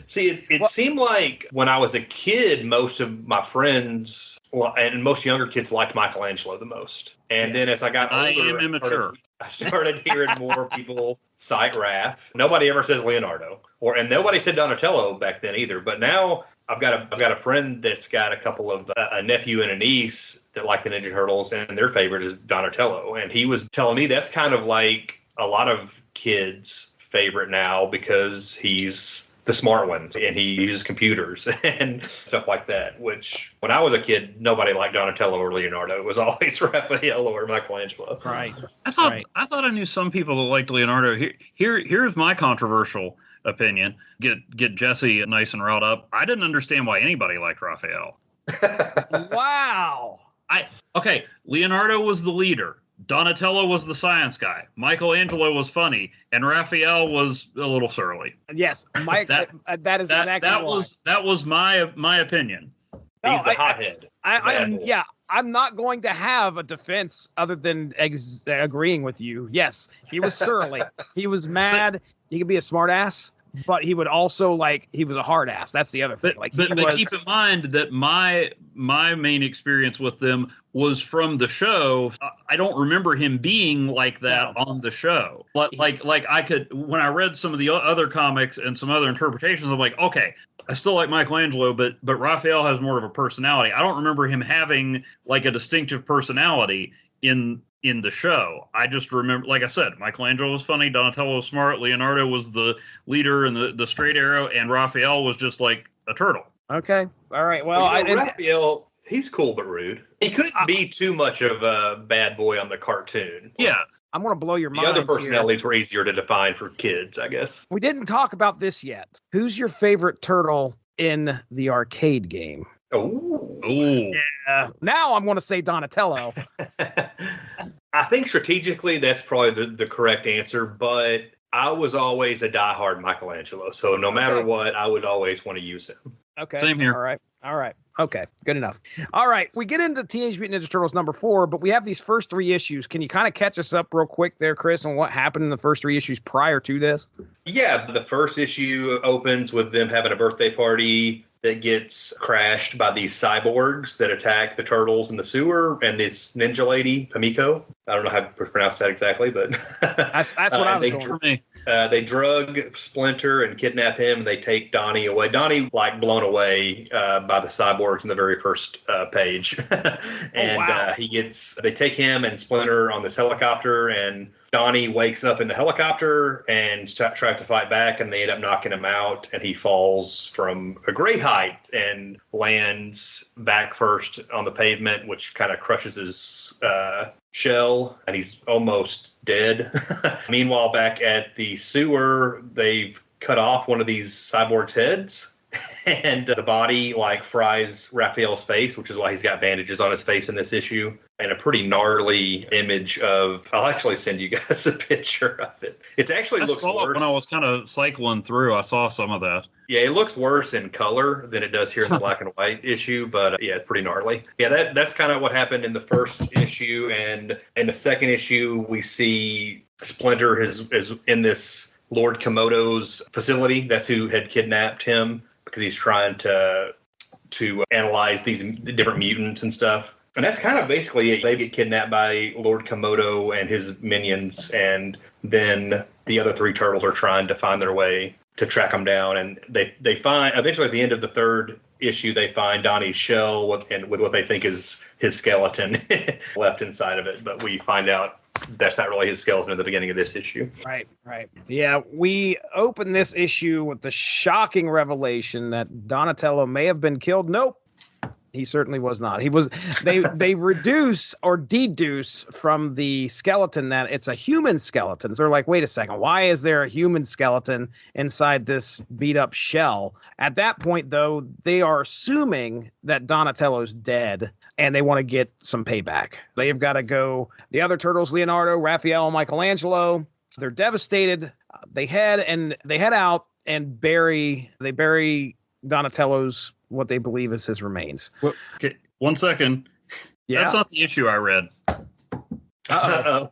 See, it seemed like when I was a kid, most of my friends and most younger kids liked Michelangelo the most. And then as I got older, I am immature. I started hearing more people cite Raph. Nobody ever says Leonardo, and nobody said Donatello back then either. But now I've got a friend that's got a couple of a nephew and a niece that like the Ninja Turtles, and their favorite is Donatello. And he was telling me that's kind of like a lot of kids' favorite now because he's the smart one and he uses computers and stuff like that. Which when I was a kid, nobody liked Donatello or Leonardo. It was always Raphael or Michelangelo. Right. I thought I knew some people that liked Leonardo. Here's my controversial opinion. Get Jesse nice and riled up. I didn't understand why anybody liked Raphael. Wow. Okay, Leonardo was the leader. Donatello was the science guy. Michelangelo was funny, and Raphael was a little surly. Yes, Mike. that is exactly that was my opinion. He's the hothead. I'm not going to have a defense other than agreeing with you. Yes, he was surly. He was mad. He could be a smart ass, but he would also he was a hard ass. That's the other thing. But keep in mind that my main experience with them was from the show. I don't remember him being like that on the show. Like I could, when I read some of the other comics and some other interpretations, I'm like, okay, I still like Michelangelo, but Raphael has more of a personality. I don't remember him having like a distinctive personality in the show. I just remember, like I said, Michelangelo was funny, Donatello was smart, Leonardo was the leader and the straight arrow, and Raphael was just like a turtle. Okay. All right. Well, Raphael, he's cool but rude. He couldn't be too much of a bad boy on the cartoon. Yeah. I'm going to blow your mind. The other personalities were easier to define for kids, I guess. We didn't talk about this yet. Who's your favorite turtle in the arcade game? Oh. Yeah. Now I'm going to say Donatello. I think strategically that's probably the correct answer, but I was always a diehard Michelangelo. So no matter what, I would always want to use him. Okay. Same here. All right. Okay. Good enough. All right. We get into Teenage Mutant Ninja Turtles #4, but we have these first 3 issues. Can you kind of catch us up real quick there, Chris, on what happened in the first 3 issues prior to this? Yeah. The first issue opens with them having a birthday party that gets crashed by these cyborgs that attack the turtles in the sewer and this ninja lady, Pamiko. I don't know how to pronounce that exactly, but that's what I was going for me. They drug Splinter and kidnap him, and they take Donnie away. Donnie, blown away by the cyborgs in the very first page. And they take him and Splinter on this helicopter, and Donnie wakes up in the helicopter and tries to fight back, and they end up knocking him out, and he falls from a great height and lands back first on the pavement, which kind of crushes his shell, and he's almost dead. Meanwhile, back at the sewer, they've cut off one of these cyborgs' heads, and the body fries Raphael's face, which is why he's got bandages on his face in this issue, and a pretty gnarly image of. I'll actually send you guys a picture of it. It actually looks worse. When I was kind of cycling through, I saw some of that. Yeah, it looks worse in color than it does here in the black and white issue, but yeah, it's pretty gnarly. Yeah, that's kind of what happened in the first issue, and in the second issue, we see Splinter is in this Lord Komodo's facility. That's who had kidnapped him, because he's trying to analyze these different mutants and stuff. And that's kind of basically it. They get kidnapped by Lord Komodo and his minions, and then the other 3 turtles are trying to find their way to track them down. And they find, eventually at the end of the third issue, they find Donnie's shell with what they think is his skeleton left inside of it. But we find out that's not really his skeleton at the beginning of this issue. Right. Yeah, we open this issue with the shocking revelation that Donatello may have been killed. Nope. He certainly was not. He was. They reduce or deduce from the skeleton that it's a human skeleton. So they're like, wait a second, why is there a human skeleton inside this beat up shell? At that point, though, they are assuming that Donatello's dead, and they want to get some payback. They've got to go. The other turtles, Leonardo, Raphael, and Michelangelo, they're devastated. They head out and bury Donatello's, what they believe is his remains. Well, okay, 1 second. Yeah. That's not the issue I read. Uh-oh.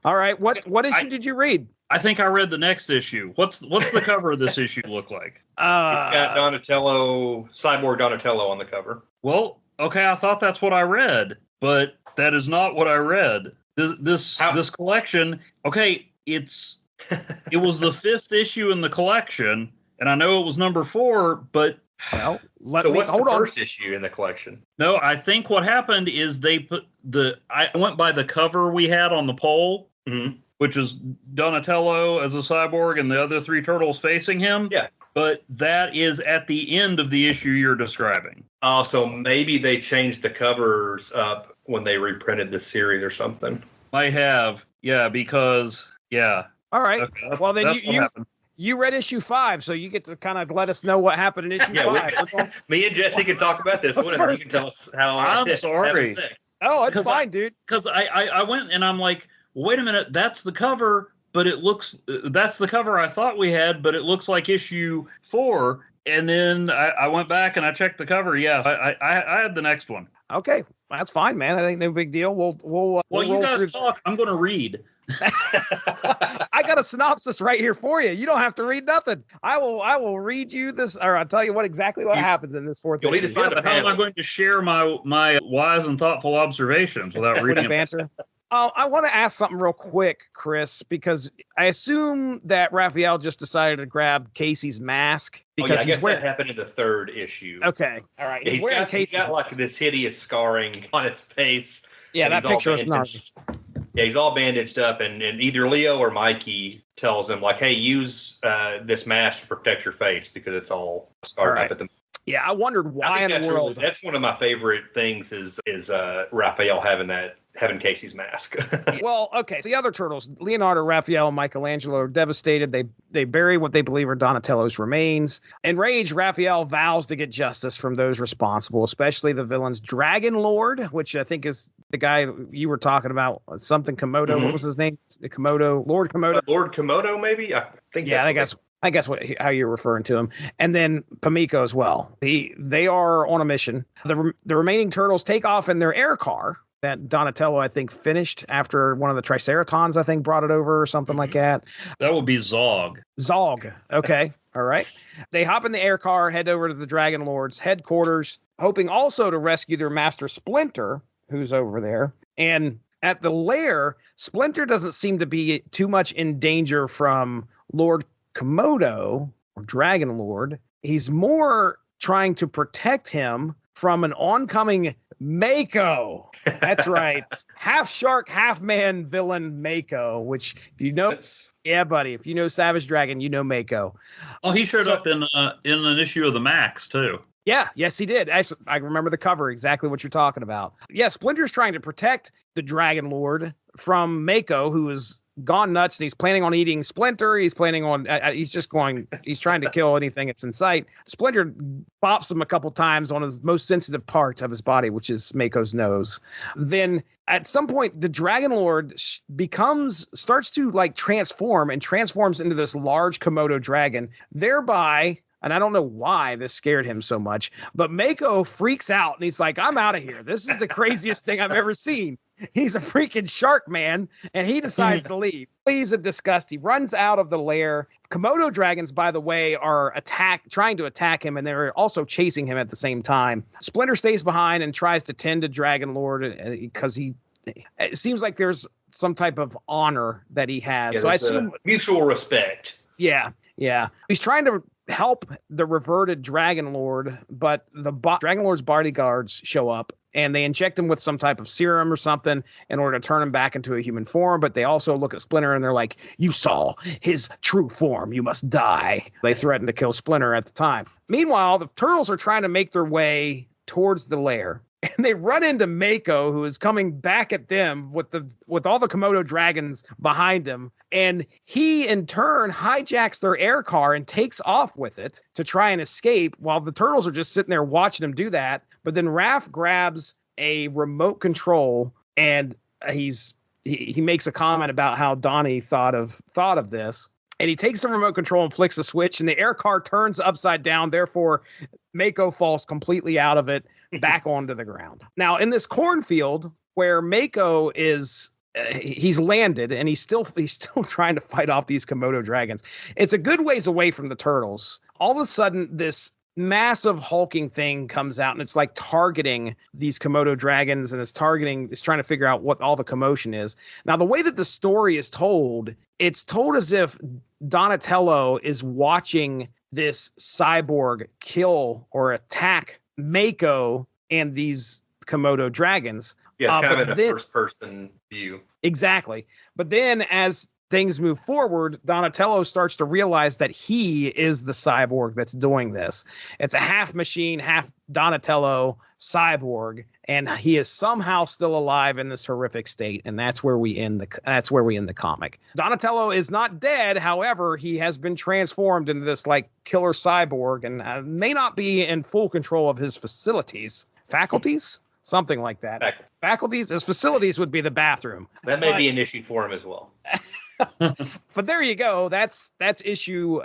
All right. What issue did you read? I think I read the next issue. What's the cover of this issue look like? It's got Cyborg Donatello on the cover. Well, okay, I thought that's what I read, but that is not what I read. This collection. Okay, it was the 5th issue in the collection, and I know it was number 4, but Well, what's the first issue in the collection? No, I think what happened is they put I went by the cover we had on the poll, which is Donatello as a cyborg and the other 3 turtles facing him. Yeah. But that is at the end of the issue you're describing. Oh, so maybe they changed the covers up when they reprinted the series or something. Might have. Yeah, because, yeah. All right. Okay, well, then happened. You read issue 5, so you get to kind of let us know what happened in issue 5. Me and Jesse can talk about this one, and you can tell us how. I'm sorry. Oh, it's fine, dude. Because I went and I'm like, wait a minute, that's the cover, but that's the cover I thought we had, but it looks like issue 4. And then I went back and I checked the cover. Yeah, I had the next one. Okay, that's fine, man. I think no big deal. We'll you guys talk. I'm going to read. I got a synopsis right here for you. You don't have to read nothing. I will read you this, or I'll tell you exactly what happens in this 4th issue. Need to find how am I going to share my wise and thoughtful observations without reading banter? I want to ask something real quick, Chris, because I assume that Raphael just decided to grab Casey's mask because I guess that happened in the 3rd issue. Okay, all right. Yeah, he's got like this hideous scarring on his face. Yeah, that picture is gnarly. Yeah, he's all bandaged up, and either Leo or Mikey tells him, like, hey, use this mask to protect your face because it's all scarred up at the. Yeah, I wondered why in the world. That's one of my favorite things is Raphael having Casey's mask. Well, okay. So the other turtles, Leonardo, Raphael, and Michelangelo, are devastated. They bury what they believe are Donatello's remains. Enraged, Raphael vows to get justice from those responsible, especially the villain's Dragon Lord, which I think is the guy you were talking about, something Komodo. Mm-hmm. What was his name? The Komodo, Lord Komodo. Lord Komodo, maybe? I think. Yeah, I guess how you're referring to him. And then Pamiko as well. They are on a mission. The remaining turtles take off in their air car that Donatello, I think, finished after one of the Triceratons, I think, brought it over or something like that. That would be Zog. Zog. Okay. All right. They hop in the air car, head over to the Dragon Lord's headquarters, hoping also to rescue their master Splinter, who's over there. And at the lair, Splinter doesn't seem to be too much in danger from Lord Komodo or Dragon Lord. He's more trying to protect him from an oncoming Mako. That's right. Half shark, half man villain Mako, which if you know, yeah, buddy, if you know Savage Dragon, you know Mako. Oh, he showed up in an issue of the Max too. Yeah, yes, he did. I remember the cover, exactly what you're talking about. Yeah, Splinter's trying to protect the Dragon Lord from Mako, who is gone nuts, and he's planning on eating Splinter. He's planning on, he's trying to kill anything that's in sight. Splinter bops him a couple times on his most sensitive part of his body, which is Mako's nose. Then at some point, the Dragon Lord starts to like transforms into this large Komodo dragon, thereby. And I don't know why this scared him so much, but Mako freaks out and he's like, I'm out of here. This is the craziest thing I've ever seen. He's a freaking shark man, and he decides to leave. He's a disgust. He runs out of the lair. Komodo dragons, by the way, are trying to attack him, and they're also chasing him at the same time. Splinter stays behind and tries to tend to Dragon Lord because it seems like there's some type of honor that he has. Yeah, so I assume mutual respect. Yeah. He's trying to help the reverted Dragon Lord, but the Dragon Lord's bodyguards show up and they inject him with some type of serum or something in order to turn him back into a human form. But they also look at Splinter and they're like, you saw his true form. You must die. They threaten to kill Splinter at the time. Meanwhile, the turtles are trying to make their way towards the lair. And they run into Mako, who is coming back at them with all the Komodo dragons behind him. And he, in turn, hijacks their air car and takes off with it to try and escape while the turtles are just sitting there watching him do that. But then Raph grabs a remote control and he makes a comment about how Donnie thought of this. And he takes the remote control and flicks the switch, and the air car turns upside down. Therefore, Mako falls completely out of it, back onto the ground. Now, in this cornfield where Mako is, he's landed, and he's still trying to fight off these Komodo dragons. It's a good ways away from the turtles. All of a sudden, this massive hulking thing comes out, and it's like targeting these Komodo dragons, and it's trying to figure out what all the commotion is. Now, the way that the story is told, it's told as if Donatello is watching this cyborg kill or attack Mako and these Komodo dragons. Yeah, it's kind of in a first-person view. Exactly. But then as things move forward, Donatello starts to realize that he is the cyborg that's doing this. It's a half machine, half Donatello cyborg, and he is somehow still alive in this horrific state, and that's where we end the comic. Donatello is not dead, however, he has been transformed into this like killer cyborg, and may not be in full control of his faculties. Something like that. Faculties? His facilities would be the bathroom. That may be an issue for him as well. But there you go. That's issue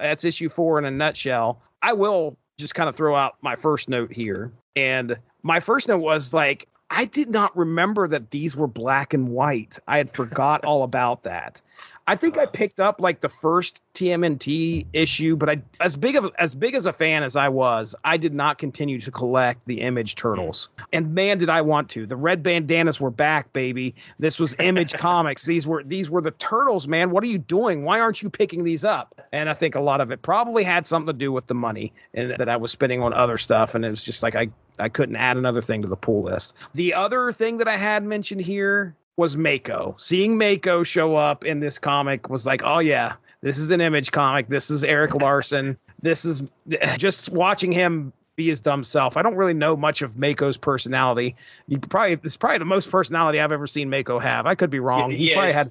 4 in a nutshell. I will just kind of throw out my first note here. And my first note was like, I did not remember that these were black and white. I had forgot all about that. I think I picked up like the first TMNT issue, but as big as a fan as I was, I did not continue to collect the Image Turtles. And man, did I want to. The red bandanas were back, baby. This was Image Comics. These were the Turtles, man. What are you doing? Why aren't you picking these up? And I think a lot of it probably had something to do with the money and that I was spending on other stuff, and it was just like I couldn't add another thing to the pull list. The other thing that I had mentioned here was Mako. Seeing Mako show up in this comic was like, oh yeah, this is an Image comic. This is Eric Larson. This is just watching him be his dumb self. I don't really know much of Mako's personality. It's probably the most personality I've ever seen Mako have. I could be wrong. He probably had.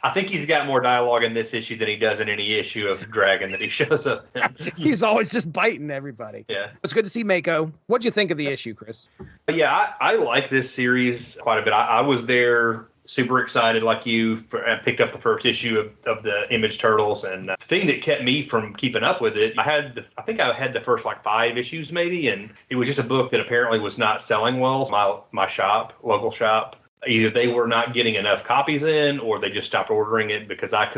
I think he's got more dialogue in this issue than he does in any issue of Dragon that he shows up in. He's always just biting everybody. Yeah. It's good to see Mako. What'd you think of the issue, Chris? Yeah, I like this series quite a bit. I was there super excited like you. I picked up the first issue of the Image Turtles, and the thing that kept me from keeping up with it, I think I had the first like 5 issues maybe, and it was just a book that apparently was not selling well. My local shop, either they were not getting enough copies in, or they just stopped ordering it because I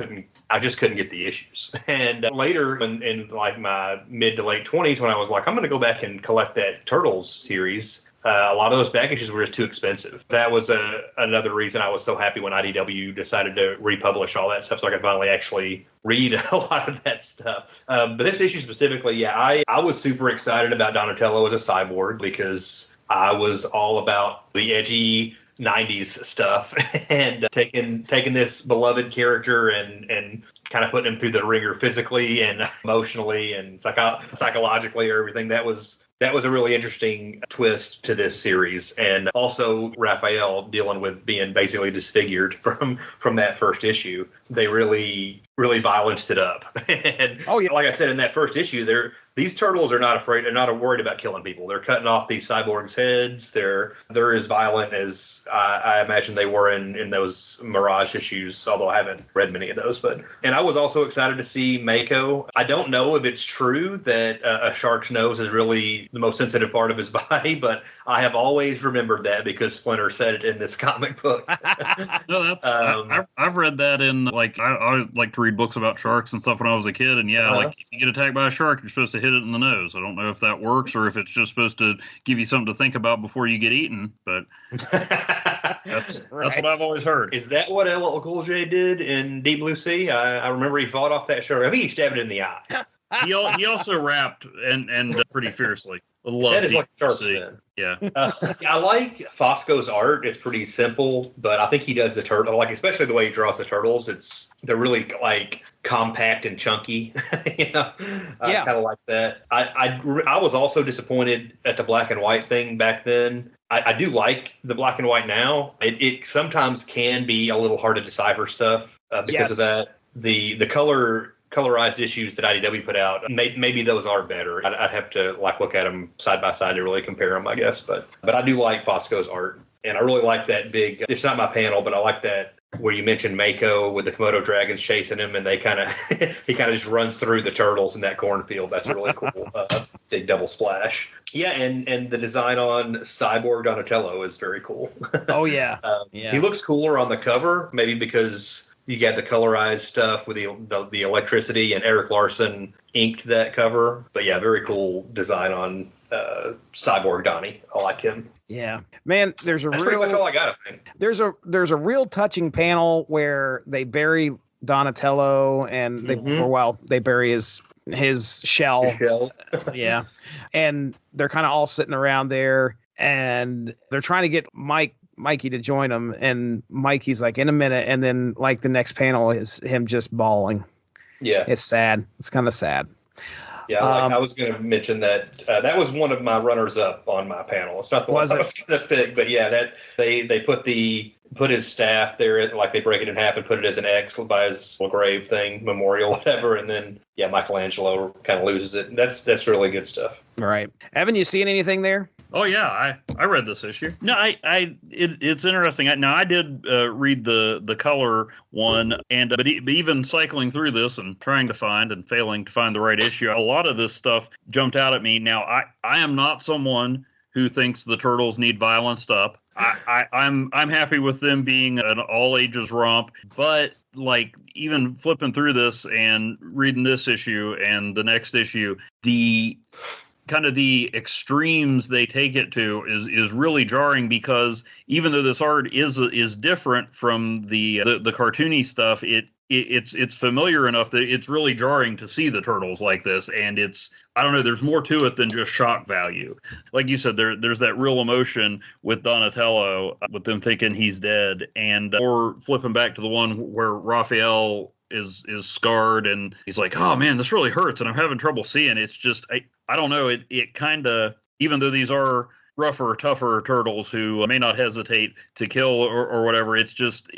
just couldn't get the issues. And later in like my mid to late 20s, when I was like, I'm going to go back and collect that Turtles series, a lot of those packages were just too expensive. That was another reason I was so happy when IDW decided to republish all that stuff, so I could finally actually read a lot of that stuff. But this issue specifically, yeah, I was super excited about Donatello as a cyborg because I was all about the edgy 90s stuff and taking this beloved character and kind of putting him through the ringer physically and emotionally and psychologically or everything. That was a really interesting twist to this series. And also Raphael dealing with being basically disfigured from that first issue. They really violenced it up. And oh yeah, like I said in that first issue, these turtles are not afraid. They're not worried about killing people. They're cutting off these cyborgs' heads. They're as violent as I imagine they were in those Mirage issues, although I haven't read many of those. And I was also excited to see Mako. I don't know if it's true that a shark's nose is really the most sensitive part of his body, but I have always remembered that because Splinter said it in this comic book. No, I've read that in like I like to read books about sharks and stuff when I was a kid, and like if you get attacked by a shark, you're supposed to hit it in the nose. I don't know if that works or if it's just supposed to give you something to think about before you get eaten, but that's what I've always heard. Is that what LL Cool J did in Deep Blue Sea? I remember he fought off that shark. I think he stabbed it in the eye. He also rapped and pretty fiercely. That is like sharp sin. Yeah. I like Fosco's art. It's pretty simple, but I think he does the turtle, like especially the way he draws the turtles. They're really like compact and chunky. I kind of like that. I was also disappointed at the black and white thing back then. I do like the black and white now. It sometimes can be a little hard to decipher stuff because of that. The colorized issues that IDW put out, maybe those are better. I'd have to look at them side by side to really compare them, I guess. But I do like Fosco's art, and I really like that big. It's not my panel, but I like that where you mentioned Mako with the Komodo dragons chasing him, and he kind of just runs through the turtles in that cornfield. That's really cool. Big double splash. Yeah, and the design on Cyborg Donatello is very cool. Oh yeah. He looks cooler on the cover, maybe because you got the colorized stuff with the electricity, and Eric Larson inked that cover. But yeah, very cool design on Cyborg Donnie. I like him. Yeah, man. That's pretty much all I got. I think there's a real touching panel where they bury Donatello and they bury his shell. Yeah, and they're kind of all sitting around there, and they're trying to get Mikey to join them, and Mikey's like, in a minute, and then like the next panel is him just bawling. Yeah, it's sad. It's kind of sad. Yeah, I was going to mention that that was one of my runners-up on my panel. It's not the one I was going to pick, but yeah, that they put his staff there, like they break it in half and put it as an X by his little grave thing, memorial, whatever, and then yeah, Michelangelo kind of loses it. That's really good stuff. All right, Evan, you seeing anything there? Oh yeah, I read this issue. No, it's interesting. I did read the color one, and but even cycling through this and trying to find and failing to find the right issue, a lot of this stuff jumped out at me. Now I am not someone who thinks the Turtles need violence up. I'm happy with them being an all ages romp, but like even flipping through this and reading this issue and the next issue, the kind of the extremes they take it to is really jarring, because even though this art is different from the cartoony stuff, it's familiar enough that it's really jarring to see the Turtles like this, and I don't know, there's more to it than just shock value. Like you said, there's that real emotion with Donatello, with them thinking he's dead, and or flipping back to the one where Raphael is scarred and he's like, oh man, this really hurts and I'm having trouble seeing. It's just I don't know, it kind of, even though these are rougher, tougher turtles who may not hesitate to kill or whatever, it's just,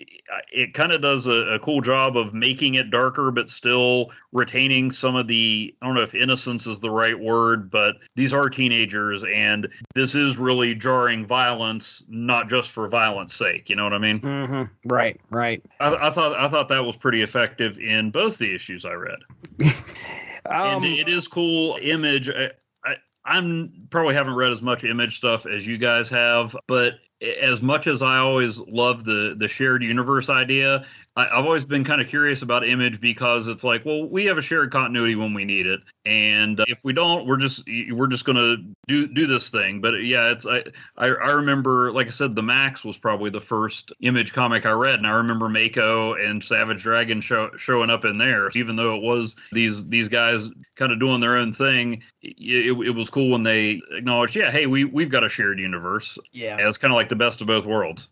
it kind of does a cool job of making it darker but still retaining some of the, I don't know if innocence is the right word, but these are teenagers and this is really jarring violence, not just for violence sake, you know what I mean? Mm-hmm. Right. I thought that was pretty effective in both the issues I read. And it is cool. Image, I'm probably haven't read as much Image stuff as you guys have, but as much as I always love the shared universe idea, I've always been kind of curious about Image, because it's like, well, we have a shared continuity when we need it, and if we don't, we're just gonna do this thing. But yeah, I remember, like I said, the Max was probably the first Image comic I read, and I remember Mako and Savage Dragon showing up in there. So even though it was these guys kind of doing their own thing, it was cool when they acknowledged, yeah, hey, we've got a shared universe. Yeah, it's kind of like the best of both worlds.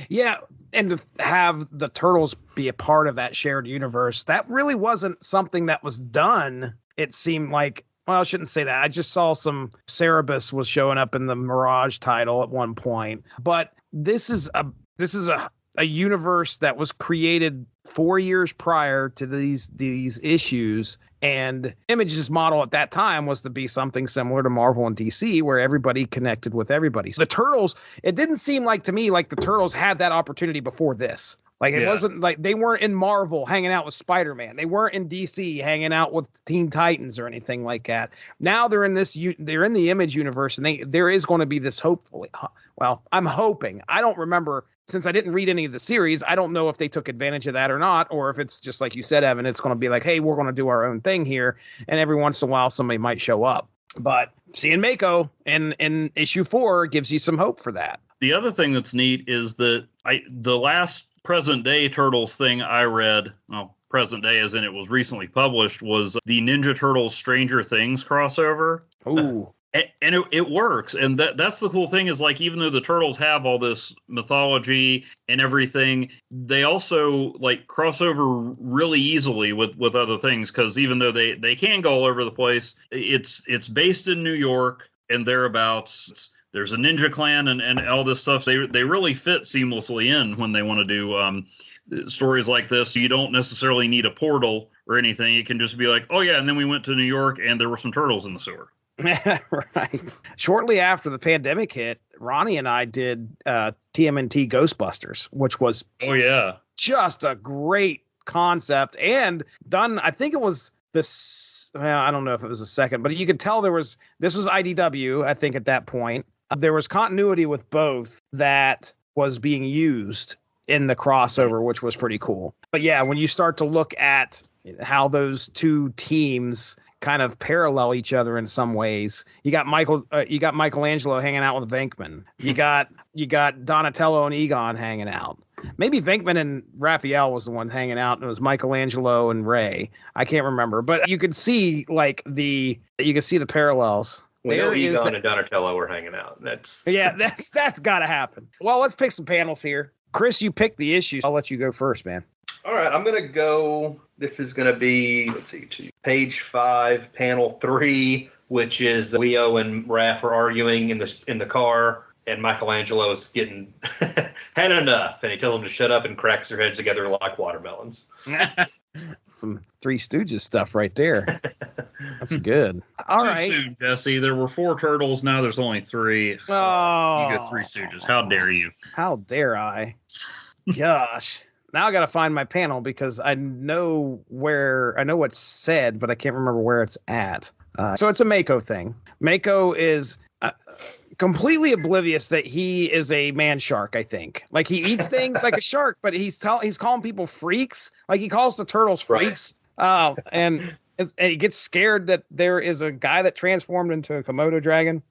Yeah, and to have the Turtles be a part of that shared universe, that really wasn't something that was done. It seemed like, well, I shouldn't say that. I just saw some Cerebus was showing up in the Mirage title at one point, but this is a universe that was created 4 years prior to these issues, and Image's model at that time was to be something similar to Marvel and DC, where everybody connected with everybody. So the Turtles, it didn't seem like to me like the Turtles had that opportunity before this. Like it wasn't like they weren't in Marvel hanging out with Spider-Man. They weren't in DC hanging out with Teen Titans or anything like that. Now they're in they're in the Image universe, and there is going to be this hopefully. Well, I'm hoping. I don't remember, since I didn't read any of the series, I don't know if they took advantage of that or not, or if it's just like you said, Evan, it's going to be like, hey, we're going to do our own thing here, and every once in a while somebody might show up. But seeing Mako in issue 4 gives you some hope for that. The other thing that's neat is that the last present day Turtles thing I read, well, present day as in it was recently published, was the Ninja Turtles Stranger Things crossover. Ooh. And it works. And that's the cool thing, is like, even though the Turtles have all this mythology and everything, they also like cross over really easily with other things, because even though they can go all over the place, it's based in New York and thereabouts. There's a ninja clan and all this stuff. They really fit seamlessly in when they want to do stories like this. You don't necessarily need a portal or anything. You can just be like, oh yeah, and then we went to New York and there were some turtles in the sewer. Right. Shortly after the pandemic hit, Ronnie and I did TMNT Ghostbusters, which was just a great concept, and done. I think it was this. Well, I don't know if it was the second, but you could tell this was IDW. I think at that point there was continuity with both that was being used in the crossover, which was pretty cool. But yeah, when you start to look at how those two teams kind of parallel each other in some ways, you got Michelangelo hanging out with Venkman. You got Donatello and Egon hanging out. Maybe Venkman and Raphael was the one hanging out, and it was Michelangelo and Ray. I can't remember, but you could see the parallels. We know Egon and Donatello were hanging out. That's got to happen. Well, let's pick some panels here. Chris, you picked the issues. I'll let you go first, man. All right, I'm going to go. This is going to be, page 5, panel 3, which is Leo and Raph are arguing in the car, and Michelangelo is getting had enough, and he tells them to shut up and cracks their heads together like watermelons. Some Three Stooges stuff right there. That's good. All right. Too soon, Jesse. There were 4 turtles. Now there's only 3. Oh, you go Three Stooges. How dare you? How dare I? Gosh. Now I got to find my panel because I know what's said, but I can't remember where it's at. So it's a Mako thing. Mako is completely oblivious that he is a man shark, I think. Like, he eats things like a shark, but he's calling people freaks. Like, he calls the turtles freaks. Right. And he gets scared that there is a guy that transformed into a Komodo dragon.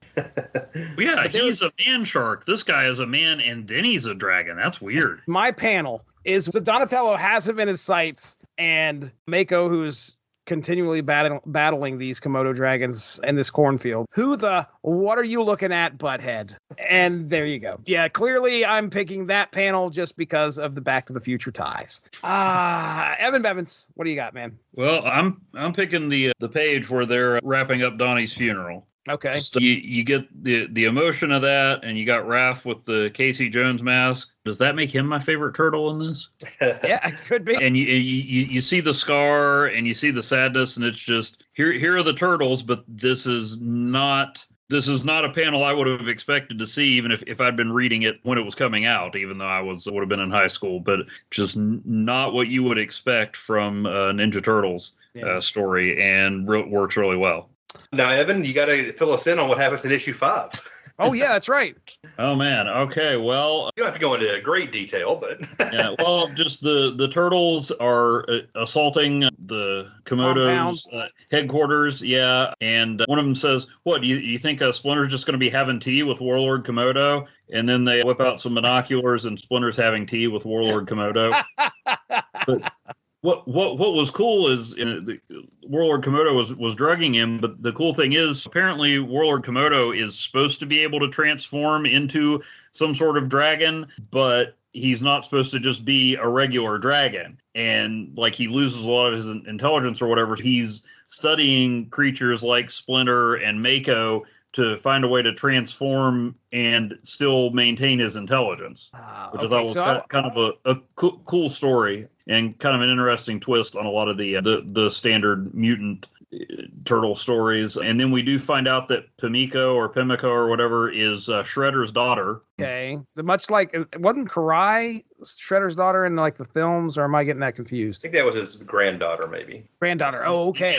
Yeah, he's a man shark. This guy is a man, and then he's a dragon. That's weird. My panel is Donatello has him in his sights, and Mako, who's continually battling these Komodo dragons in this cornfield. What are you looking at, butthead? And there you go. Yeah, clearly I'm picking that panel just because of the Back to the Future ties. Evan Bevins, what do you got, man? Well, I'm picking the page where they're wrapping up Donnie's funeral. Okay. Just, you get the emotion of that, and you got Raph with the Casey Jones mask. Does that make him my favorite turtle in this? Yeah, it could be. And you see the scar, and you see the sadness, and it's just here are the turtles, but this is not a panel I would have expected to see, even if I'd been reading it when it was coming out, even though I would have been in high school. But just not what you would expect from a Ninja Turtles story, and works really well. Now, Evan, you got to fill us in on what happens in issue 5. Oh, yeah, that's right. Oh, man. Okay, well... You don't have to go into great detail, but... yeah, well, just the turtles are assaulting the Komodo's headquarters, yeah, and one of them says, what, do you think Splinter's just going to be having tea with Warlord Komodo? And then they whip out some binoculars, and Splinter's having tea with Warlord Komodo. But what was cool is the Warlord Komodo was drugging him, but the cool thing is apparently Warlord Komodo is supposed to be able to transform into some sort of dragon, but he's not supposed to just be a regular dragon. And like, he loses a lot of his intelligence or whatever. He's studying creatures like Splinter and Mako to find a way to transform and still maintain his intelligence, which I thought was kind of a cool story and kind of an interesting twist on a lot of the standard mutant turtle stories. And then we do find out that Pimiko or whatever is Shredder's daughter. Okay. Much like, wasn't Karai Shredder's daughter in like the films, or am I getting that confused? I think that was his granddaughter, maybe. Granddaughter. Oh, okay.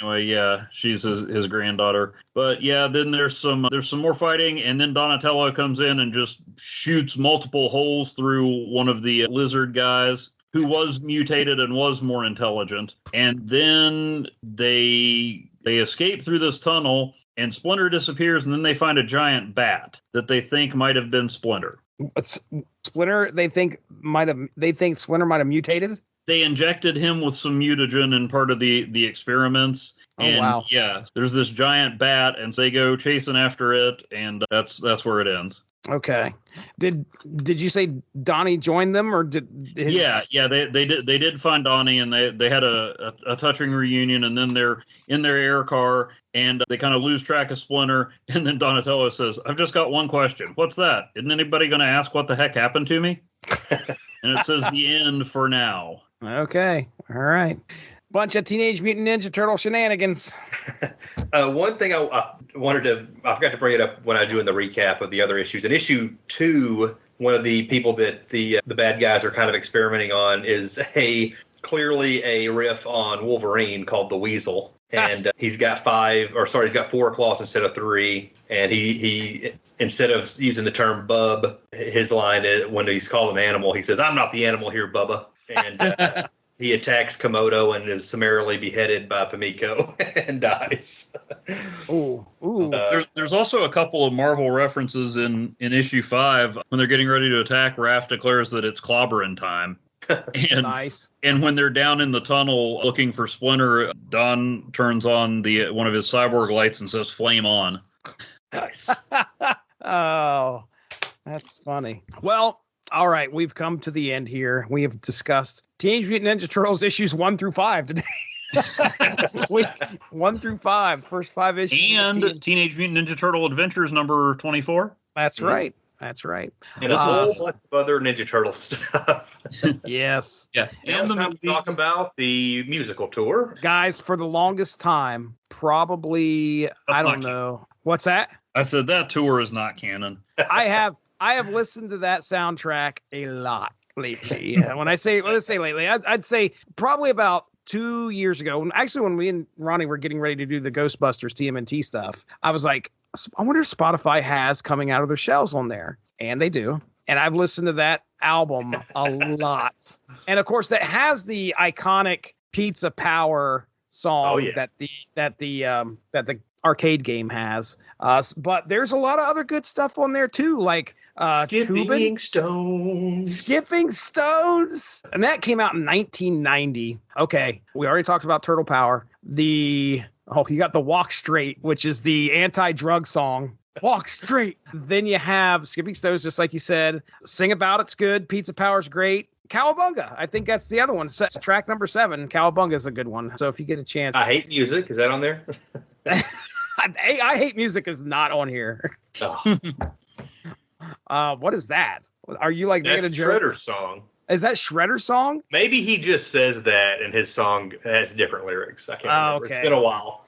Anyway, yeah, she's his granddaughter. But yeah, then there's some more fighting, and then Donatello comes in and just shoots multiple holes through one of the lizard guys who was mutated and was more intelligent. And then they escape through this tunnel, and Splinter disappears, and then they find a giant bat that they think might have been Splinter. Splinter, they think Splinter might have mutated? They injected him with some mutagen in part of the experiments. And wow. Yeah, there's this giant bat, and so they go chasing after it, and that's where it ends. Okay. Did you say Donnie joined them, or did Yeah, they did find Donnie, and they had a touching reunion, and then they're in their air car, and they kind of lose track of Splinter, and then Donatello says, "I've just got one question. What's that? Isn't anybody going to ask what the heck happened to me?" And it says the end for now. Okay. All right. Bunch of Teenage Mutant Ninja Turtle shenanigans. One thing I forgot to bring it up when I was doing the recap of the other issues. In issue 2, one of the people that the bad guys are kind of experimenting on is a clearly a riff on Wolverine called the Weasel. And he's got he's got 4 claws instead of 3. And he instead of using the term bub, his line is when he's called an animal, he says, "I'm not the animal here, Bubba." And he attacks Komodo and is summarily beheaded by Pamiko and dies. Ooh. There's also a couple of Marvel references in issue 5 when they're getting ready to attack. Raph declares that it's clobbering time. And, nice. And when they're down in the tunnel looking for Splinter, Don turns on one of his cyborg lights and says, "Flame on." Nice. Oh, that's funny. Well, all right, we've come to the end here. We have discussed Teenage Mutant Ninja Turtles issues 1 through 5 today. 1 through 5, first 5 issues. And Teenage Mutant Ninja Turtle Adventures number 24. That's right. That's right. And a whole bunch of other Ninja Turtle stuff. Yes. Yeah. And the movie. Talk about the musical tour. Guys, for the longest time, probably, I don't know. What's that? I said that tour is not canon. I have listened to that soundtrack a lot lately. When I say lately, I'd say probably about 2 years ago. Actually, when we and Ronnie were getting ready to do the Ghostbusters TMNT stuff, I was like, I wonder if Spotify has Coming Out of Their Shells on there. And they do. And I've listened to that album a lot. And of course, that has the iconic Pizza Power song that the arcade game has. But there's a lot of other good stuff on there too, like Skipping Stones. And that came out in 1990. Okay, we already talked about Turtle Power. You got the Walk Straight, which is the anti-drug song. Walk Straight. Then you have Skipping Stones, just like you said. Sing About It's good. Pizza Power's great. Cowabunga. I think that's the other one. Track number 7. Cowabunga is a good one. So if you get a chance. I Hate Music. Is that on there? I Hate Music is not on here. Oh. What is that? Are you like making a joke? Shredder's song. Is that Shredder's song? Maybe he just says that and his song has different lyrics. I can't remember. Okay. It's been a while.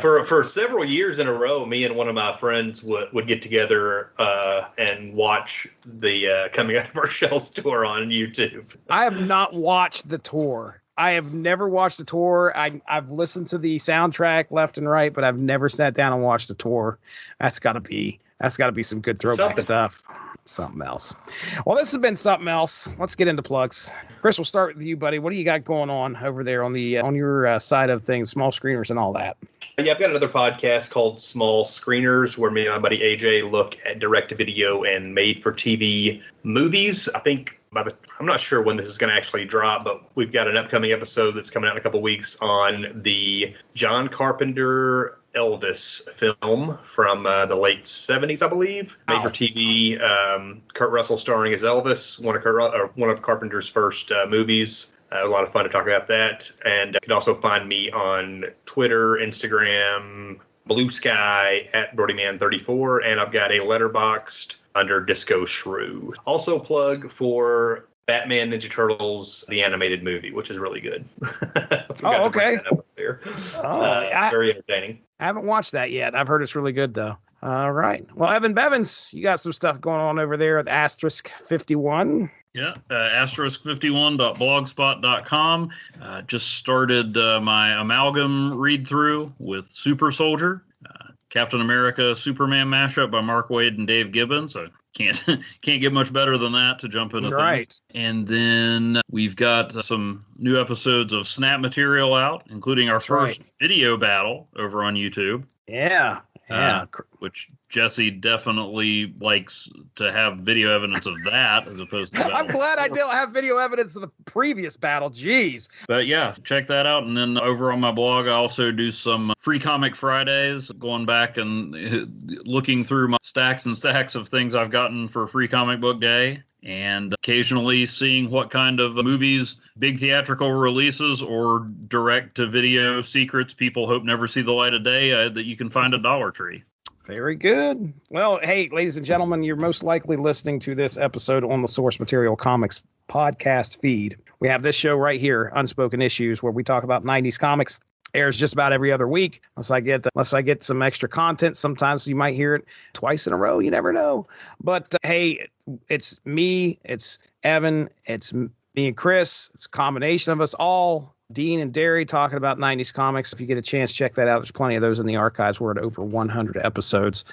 For several years in a row, me and one of my friends would get together and watch the Coming Out of Our Shells tour on YouTube. I have not watched the tour. I have never watched the tour. I've listened to the soundtrack left and right, but I've never sat down and watched the tour. That's got to be some good throwback stuff. Something else. Well, this has been something else. Let's get into plugs. Chris, we'll start with you, buddy. What do you got going on over there on your side of things, small screeners and all that? Yeah, I've got another podcast called Small Screeners where me and my buddy AJ look at direct-to-video and made-for-TV movies. I think I'm not sure when this is going to actually drop, but we've got an upcoming episode that's coming out in a couple weeks on the John Carpenter Elvis film from the late 70s, I believe. Made for TV. Kurt Russell starring as Elvis, one of Carpenter's first movies. A lot of fun to talk about that. And you can also find me on Twitter, Instagram, Blue Sky at BrodyMan34, and I've got a Letterboxd under Disco Shrew. Also plug for Batman Ninja Turtles, the animated movie, which is really good. Oh, okay. Very entertaining. I haven't watched that yet. I've heard it's really good, though. All right. Well, Evan Bevins, you got some stuff going on over there at Asterisk 51. Yeah, asterisk51.blogspot.com. Just started my amalgam read-through with Super Soldier, Captain America Superman mashup by Mark Waid and Dave Gibbons. So can't get much better than that to jump into things. And then we've got some new episodes of Snap material out, including our first video battle over on YouTube. Yeah. Which Jesse definitely likes to have video evidence of that as opposed to I'm glad I don't have video evidence of the previous battle. Jeez. But yeah, check that out. And then over on my blog, I also do some Free Comic Fridays, going back and looking through my stacks and stacks of things I've gotten for Free Comic Book Day. And occasionally seeing what kind of movies, big theatrical releases or direct-to-video secrets people hope never see the light of day that you can find at Dollar Tree. Very good. Well, hey, ladies and gentlemen, you're most likely listening to this episode on the Source Material Comics podcast feed. We have this show right here, Unspoken Issues, where we talk about 90s comics. Airs just about every other week. Unless I get some extra content. Sometimes you might hear it twice in a row. You never know. But hey, it's me, it's Evan, it's me Me and Chris, it's a combination of us all. Dean and Derry talking about 90s comics. If you get a chance, check that out. There's plenty of those in the archives. We're at over 100 episodes.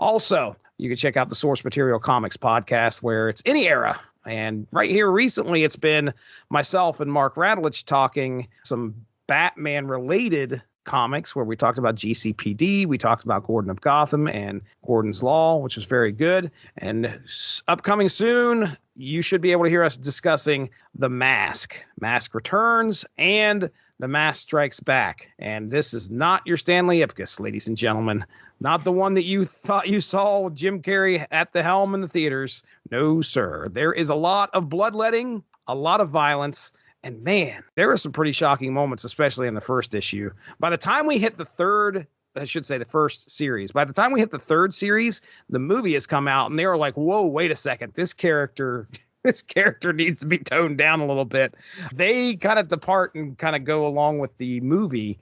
Also, you can check out the Source Material Comics podcast, where it's any era. And right here recently, it's been myself and Mark Radulich talking some Batman-related comics, where we talked about GCPD, we talked about Gordon of Gotham and Gordon's Law, which was very good. And upcoming soon, you should be able to hear us discussing The Mask. Mask Returns and The Mask Strikes Back. And this is not your Stanley Ipkiss, ladies and gentlemen. Not the one that you thought you saw Jim Carrey at the helm in the theaters. No, sir. There is a lot of bloodletting, a lot of violence, and man, there were some pretty shocking moments, especially in the first issue. By the time we hit the first series, by the time we hit the third series, the movie has come out, and they were like, whoa, wait a second. This character needs to be toned down a little bit. They kind of depart and kind of go along with the movie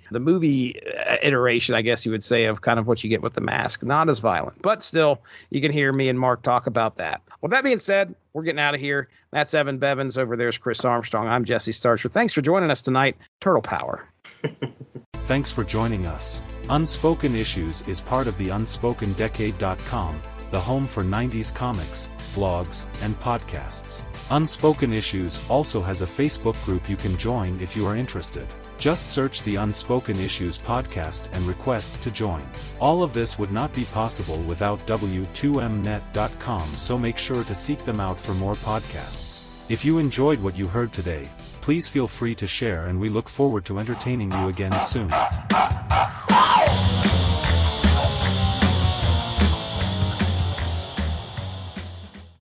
iteration, I guess you would say, of kind of what you get with The Mask. Not as violent, but still, you can hear me and Mark talk about that. With that being said, we're getting out of here. That's Evan Bevins. Over there's Chris Armstrong. I'm Jesse Starcher. Thanks for joining us tonight. Turtle Power. Thanks for joining us. Unspoken Issues is part of the UnspokenDecade.com, the home for 90s comics, blogs, and podcasts. Unspoken Issues also has a Facebook group you can join if you are interested. Just search the Unspoken Issues podcast and request to join. All of this would not be possible without W2Mnet.com, so make sure to seek them out for more podcasts. If you enjoyed what you heard today, please feel free to share, and we look forward to entertaining you again soon.